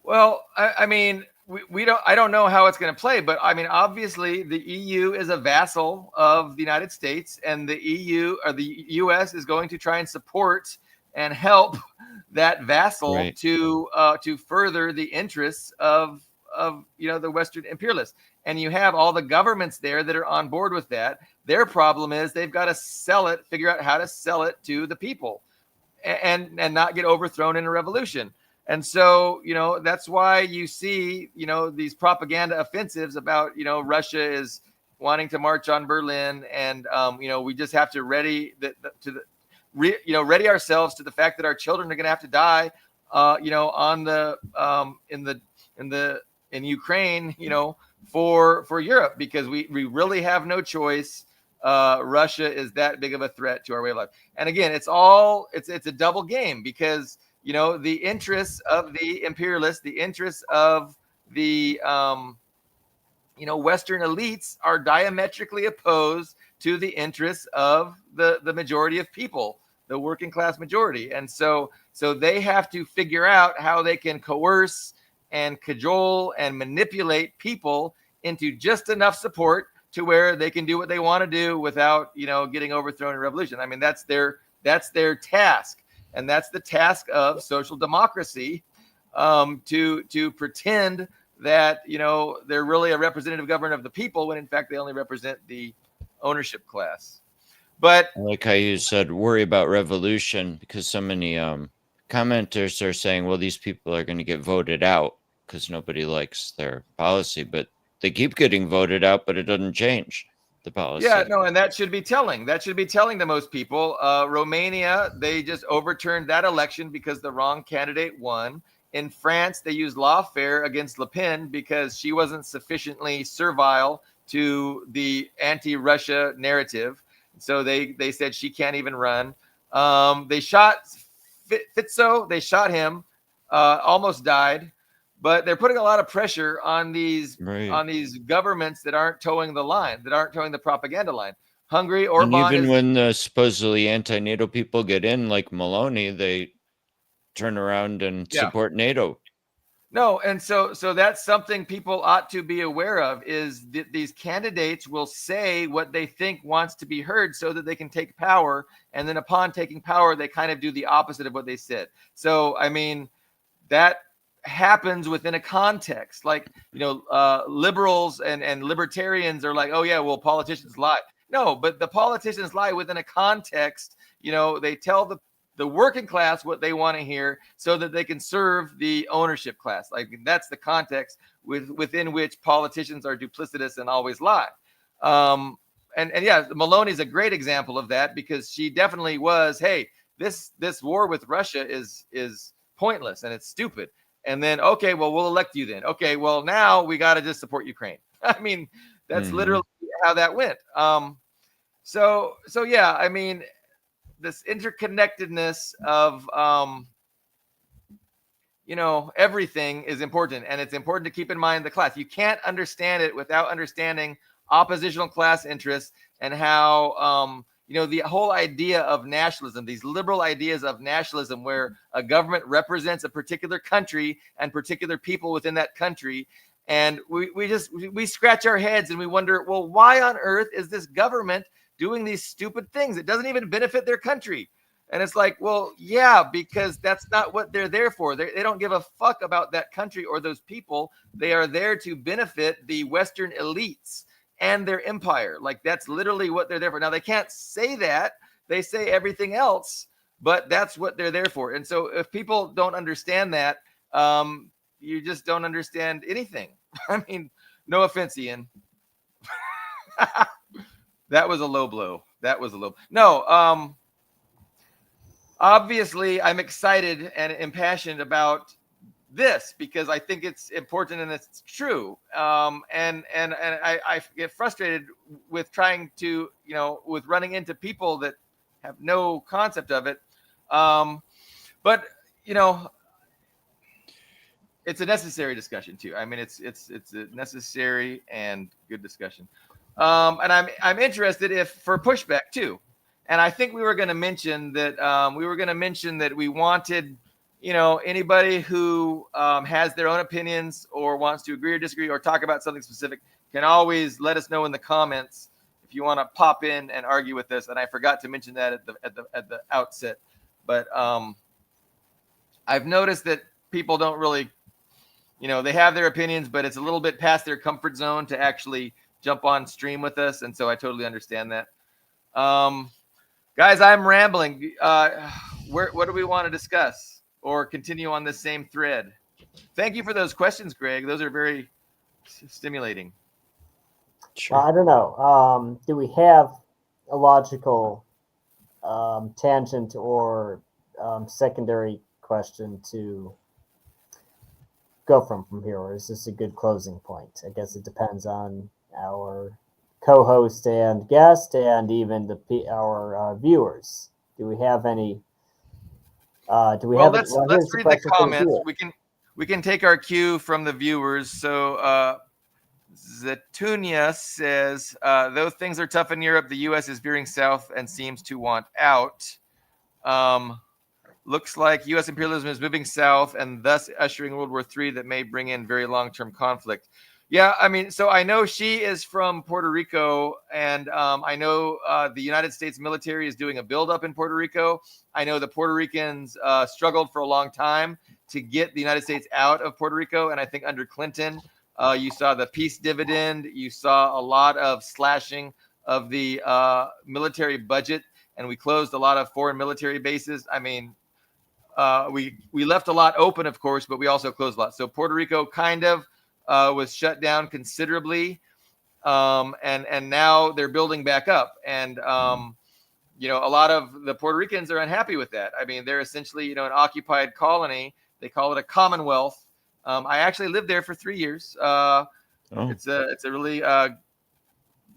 Well, I mean, we don't. I don't know how it's going to play, but I mean, obviously, the EU is a vassal of the United States, and the EU or the US is going to try and support and help that vassal Right. to further the interests of the Western imperialists. And you have all the governments there that are on board with that. Their problem is they've got to sell it, figure out how to sell it to the people, and not get overthrown in a revolution. And so, that's why you see, these propaganda offensives about, Russia is wanting to march on Berlin, and we just have to ready ready ourselves to the fact that our children are going to have to die, on the in Ukraine, for Europe, because we really have no choice. Russia is that big of a threat to our way of life. And again, it's a double game, because the interests of the imperialists, the interests of the Western elites are diametrically opposed to the interests of the majority of people, the working class majority. And so they have to figure out how they can coerce and cajole and manipulate people into just enough support to where they can do what they want to do without getting overthrown in revolution. I mean, that's their task. And that's the task of social democracy, to pretend that they're really a representative government of the people, when in fact they only represent the ownership class. But I like how you said worry about revolution, because so many commenters are saying, well, these people are going to get voted out because nobody likes their policy, but they keep getting voted out, but it doesn't change the policy. Yeah, no, and that should be telling. That should be telling to most people. Romania, they just overturned that election because the wrong candidate won. In France, they used lawfare against Le Pen because she wasn't sufficiently servile to the anti-Russia narrative. So they said she can't even run. They shot Fizzo. They shot him. Almost died. But they're putting a lot of pressure on these governments that aren't towing the line, that aren't towing the propaganda line. Hungary, Orban, and even when the supposedly anti-NATO people get in, like Maloney, they turn around and support NATO. No, and so that's something people ought to be aware of, is that these candidates will say what they think wants to be heard so that they can take power, and then upon taking power, they kind of do the opposite of what they said. So, I mean, that happens within a context. Like, liberals and libertarians are like, oh yeah, well, politicians lie. No, but the politicians lie within a context. They tell the working class what they want to hear so that they can serve the ownership class. Like, that's the context within which politicians are duplicitous and always lie. And yeah, Maloney's a great example of that, because she definitely was, hey, this war with Russia is pointless and it's stupid. And then, okay, well, we'll elect you then. Okay, well, now we got to just support Ukraine. I mean, that's literally how that went. So yeah, I mean, this interconnectedness of, everything is important, and it's important to keep in mind the class. You can't understand it without understanding oppositional class interests, and how, the whole idea of nationalism, these liberal ideas of nationalism, where a government represents a particular country and particular people within that country. And we scratch our heads and we wonder, well, why on earth is this government doing these stupid things? It doesn't even benefit their country. And it's like, well, yeah, because that's not what they're there for. They don't give a fuck about that country or those people. They are there to benefit the Western elites and their empire. Like, that's literally what they're there for. Now, they can't say that. They say everything else, but that's what they're there for. And so if people don't understand that, you just don't understand anything. I mean, no offense, Ian. That was a low blow. No, obviously I'm excited and impassioned about this, because I think it's important and it's true. And I get frustrated with trying to, with running into people that have no concept of it. But it's a necessary discussion too. I mean, it's a necessary and good discussion. And I'm interested if for pushback too. And I think we were going to mention that we wanted, anybody who has their own opinions or wants to agree or disagree or talk about something specific can always let us know in the comments if you want to pop in and argue with us. And I forgot to mention that at the outset, but I've noticed that people don't really, they have their opinions, but it's a little bit past their comfort zone to actually jump on stream with us, and so I totally understand that. Guys, I'm rambling. What do we want to discuss or continue on this same thread? Thank you for those questions, Greg. Those are very stimulating. Sure. I don't know. Do we have a logical tangent or secondary question to go from here, or is this a good closing point? I guess it depends on our co-host and guest, and even our viewers. Do we have any? Do we have? Let's read the comments. We can take our cue from the viewers. So Zetunia says, though things are tough in Europe, the U.S. is veering south and seems to want out. Looks like U.S. imperialism is moving south and thus ushering World War III that may bring in very long-term conflict. Yeah, I mean, so I know she is from Puerto Rico, and I know the United States military is doing a buildup in Puerto Rico. I know the Puerto Ricans struggled for a long time to get the United States out of Puerto Rico, and I think under Clinton, you saw the peace dividend. You saw a lot of slashing of the military budget, and we closed a lot of foreign military bases. I mean, we left a lot open, of course, but we also closed a lot. So Puerto Rico kind of was shut down considerably, and now they're building back up. And a lot of the Puerto Ricans are unhappy with that. I mean, they're essentially an occupied colony. They call it a commonwealth. I actually lived there for 3 years. It's a really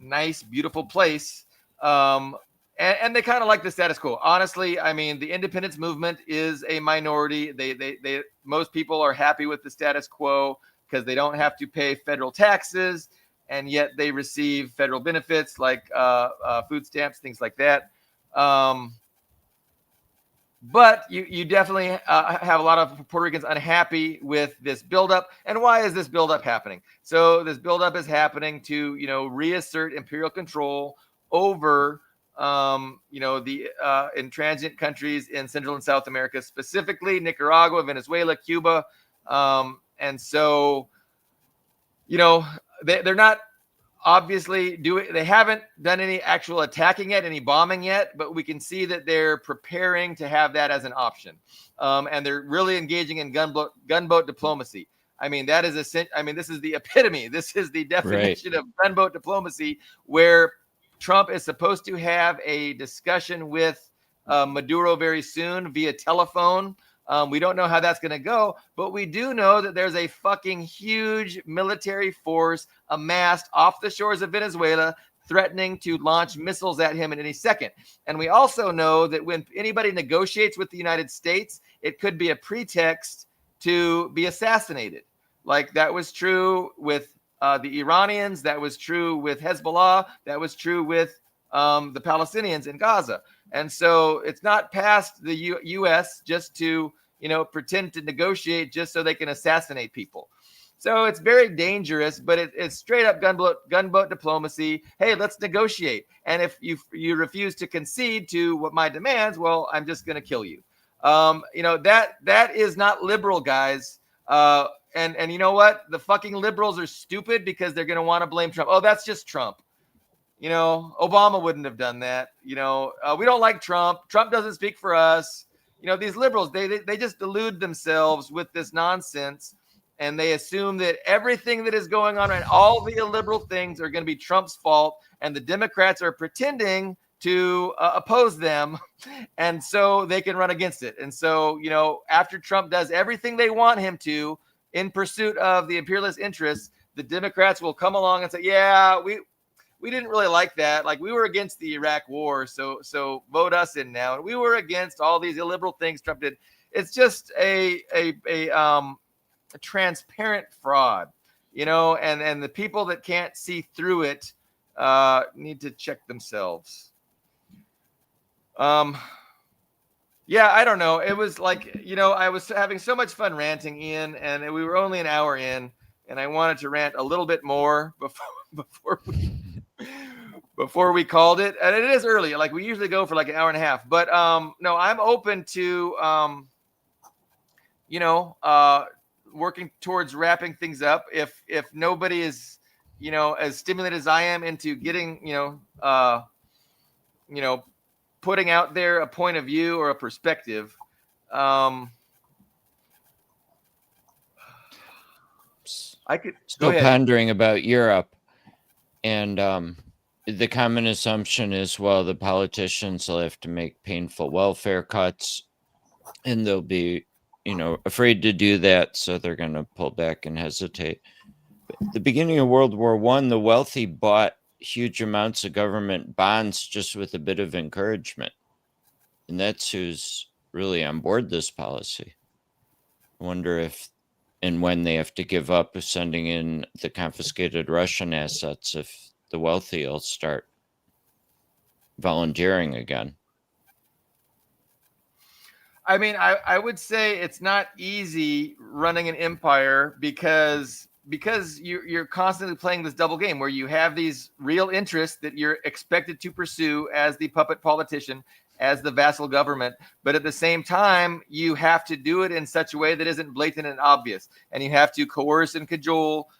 nice, beautiful place. And they kind of like the status quo. Honestly, I mean, the independence movement is a minority. They most people are happy with the status quo because they don't have to pay federal taxes, and yet they receive federal benefits like food stamps, things like that. But you definitely have a lot of Puerto Ricans unhappy with this buildup. And why is this buildup happening? So this buildup is happening to, reassert imperial control over, the intransient countries in Central and South America, specifically Nicaragua, Venezuela, Cuba. And so, they're not obviously they haven't done any actual attacking yet, any bombing yet, but we can see that they're preparing to have that as an option. And they're really engaging in gunboat diplomacy. I mean, this is the epitome. This is the definition of gunboat diplomacy, where Trump is supposed to have a discussion with Maduro very soon via telephone. We don't know how that's going to go, but we do know that there's a fucking huge military force amassed off the shores of Venezuela, threatening to launch missiles at him in any second. And we also know that when anybody negotiates with the United States, it could be a pretext to be assassinated. Like that was true with the Iranians, that was true with Hezbollah, that was true with the Palestinians in Gaza. And so it's not past the U.S. just to, pretend to negotiate just so they can assassinate people. So it's very dangerous, but it's straight up gunboat diplomacy. Hey, let's negotiate. And if you refuse to concede to what my demands, well, I'm just going to kill you. That is not liberal, guys. And you know what? The fucking liberals are stupid because they're going to want to blame Trump. Oh, that's just Trump. Obama wouldn't have done that. We don't like Trump. Trump doesn't speak for us. These liberals, they just delude themselves with this nonsense, and they assume that everything that is going on, and all the illiberal things are going to be Trump's fault, and the Democrats are pretending to oppose them, and so they can run against it. And so, after Trump does everything they want him to in pursuit of the imperialist interests, the Democrats will come along and say, yeah, we didn't really like that. Like, we were against the Iraq war, so vote us in now. And we were against all these illiberal things Trump did. It's just a transparent fraud, and the people that can't see through it need to check themselves. Yeah, I don't know. It was like, I was having so much fun ranting, Ian, and we were only an hour in, and I wanted to rant a little bit more before before we called it. And it is early. Like, we usually go for like an hour and a half. But no, I'm open to working towards wrapping things up. If nobody is, as stimulated as I am into getting, putting out there a point of view or a perspective. I could go Still ahead. pondering about Europe, and the common assumption is, well, the politicians will have to make painful welfare cuts, and they'll be, afraid to do that, so they're going to pull back and hesitate. But at the beginning of World War I, the wealthy bought huge amounts of government bonds just with a bit of encouragement, and that's who's really on board this policy. I wonder if and when they have to give up sending in the confiscated Russian assets, if the wealthy will start volunteering again. I mean, I would say it's not easy running an empire because you're constantly playing this double game where you have these real interests that you're expected to pursue as the puppet politician, as the vassal government, but at the same time you have to do it in such a way that isn't blatant and obvious, and you have to coerce and cajole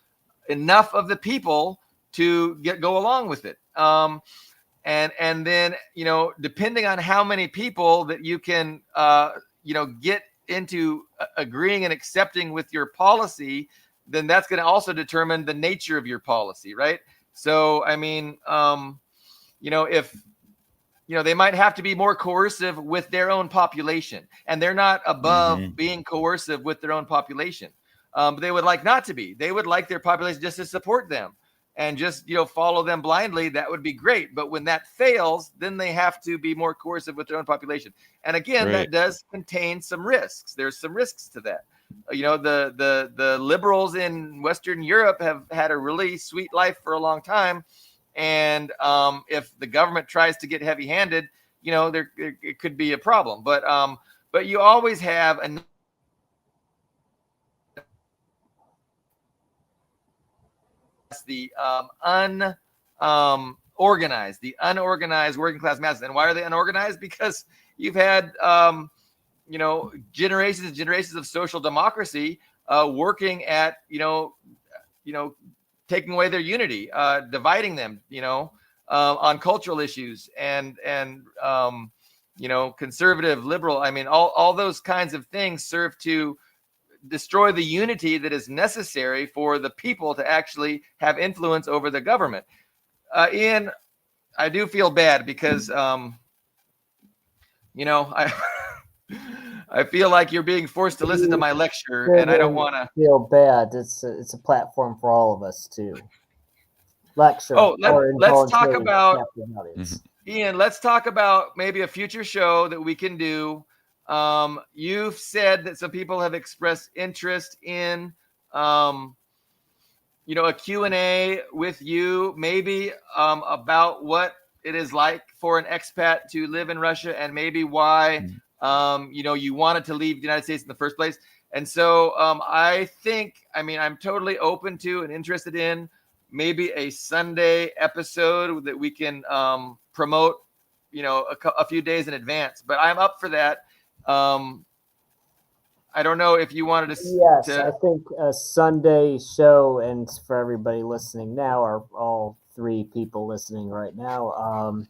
enough of the people to go along with it. And then, depending on how many people that you can get into agreeing and accepting with your policy, then that's going to also determine the nature of your policy, right? So I mean, if they might have to be more coercive with their own population, and they're not above being coercive with their own population, but they would like not to be. They would like their population just to support them and just follow them blindly. That would be great. But when that fails, then they have to be more coercive with their own population. And again, that does contain some risks. There's some risks to that. The liberals in Western Europe have had a really sweet life for a long time. And if the government tries to get heavy-handed, it could be a problem. But you always have the unorganized working class masses. And why are they unorganized? Because you've had generations and generations of social democracy working at taking away their unity, dividing them, on cultural issues and conservative, liberal. I mean, all those kinds of things serve to destroy the unity that is necessary for the people to actually have influence over the government. Ian, I do feel bad because, I feel like you're being forced to listen to my lecture, and I don't want to feel bad. It's a platform for all of us to lecture. Oh, let's talk about Ian. Let's talk about maybe a future show that we can do. You've said that some people have expressed interest in, a Q&A with you, maybe about what it is like for an expat to live in Russia, and maybe why, you wanted to leave the United States in the first place. And so I think, I'm totally open to and interested in maybe a Sunday episode that we can promote, a few days in advance. But I'm up for that. I don't know if you wanted to. Yes, I think a Sunday show, and for everybody listening now, are all three people listening right now.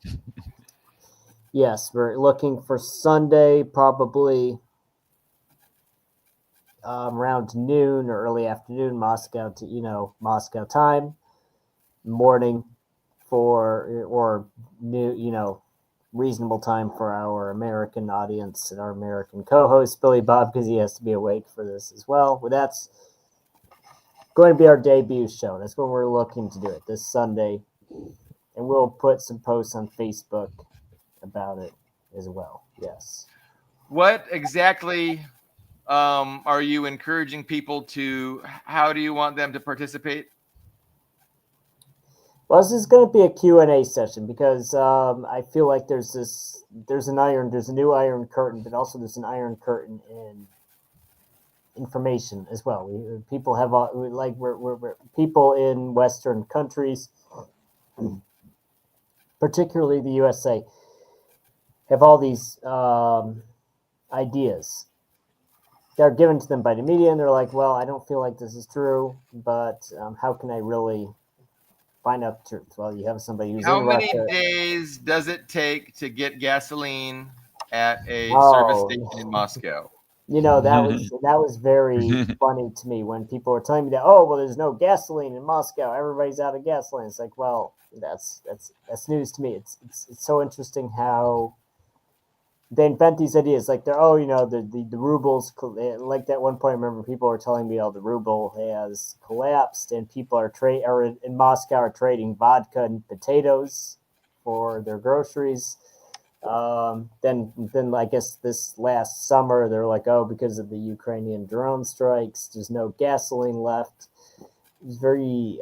Yes, we're looking for Sunday, probably around noon or early afternoon, Moscow time, morning or new, reasonable time for our American audience and our American co-host Billy Bob, because he has to be awake for this as well. Well, that's going to be our debut show. That's when we're looking to do it, this Sunday, and we'll put some posts on Facebook about it as well. Yes. What exactly are you encouraging people to? How do you want them to participate? Well, this is going to be a Q&A session because I feel like there's a new iron curtain, but also there's an iron curtain in information as well. People have we're people in Western countries, particularly the USA, have all these ideas that are given to them by the media, and they're like, "Well, I don't feel like this is true, but how can I really find out the truth?" Well, you have somebody who's How in many Russia. days does it take to get gasoline at a service Oh, station in Moscow? that was very funny to me when people were telling me that. Oh, well, there's no gasoline in Moscow. Everybody's out of gasoline. It's like, well, that's news to me. It's so interesting how they invent these ideas. Like they're the rubles like that one point. I remember people were telling me, oh, the ruble has collapsed and people are in Moscow are trading vodka and potatoes for their groceries. Then I guess this last summer they're like, oh, because of the Ukrainian drone strikes, there's no gasoline left. It's very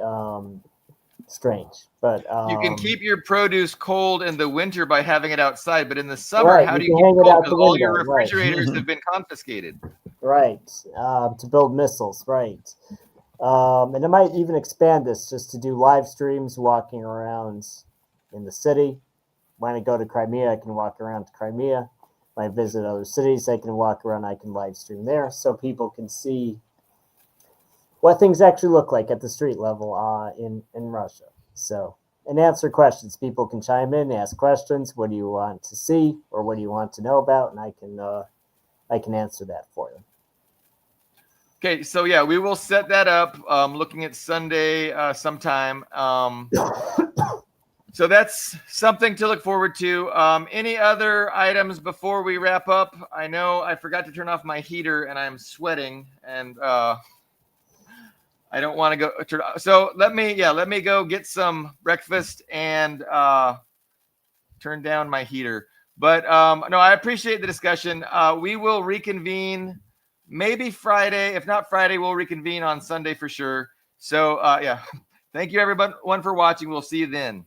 strange, but You can keep your produce cold in the winter by having it outside, but in the summer, right, how you do you can keep hang it it cold? out Because the all your window, right? refrigerators have been confiscated. Right, to build missiles, right. And I might even expand this just to do live streams walking around in the city. When I go to Crimea, I can walk around to Crimea. When I visit other cities, I can walk around, I can live stream there so people can see what things actually look like at the street level in Russia. So, and answer questions. People can chime in, ask questions. What do you want to see, or what do you want to know about? And I can answer that for you. Okay, so yeah, we will set that up. Looking at Sunday sometime. So that's something to look forward to. Any other items before we wrap up? I know I forgot to turn off my heater and I'm sweating, and I don't want to go turn. So let me go get some breakfast and turn down my heater. But no, I appreciate the discussion. We will reconvene maybe Friday. If not Friday, we'll reconvene on Sunday for sure. So yeah, thank you everyone for watching. We'll see you then.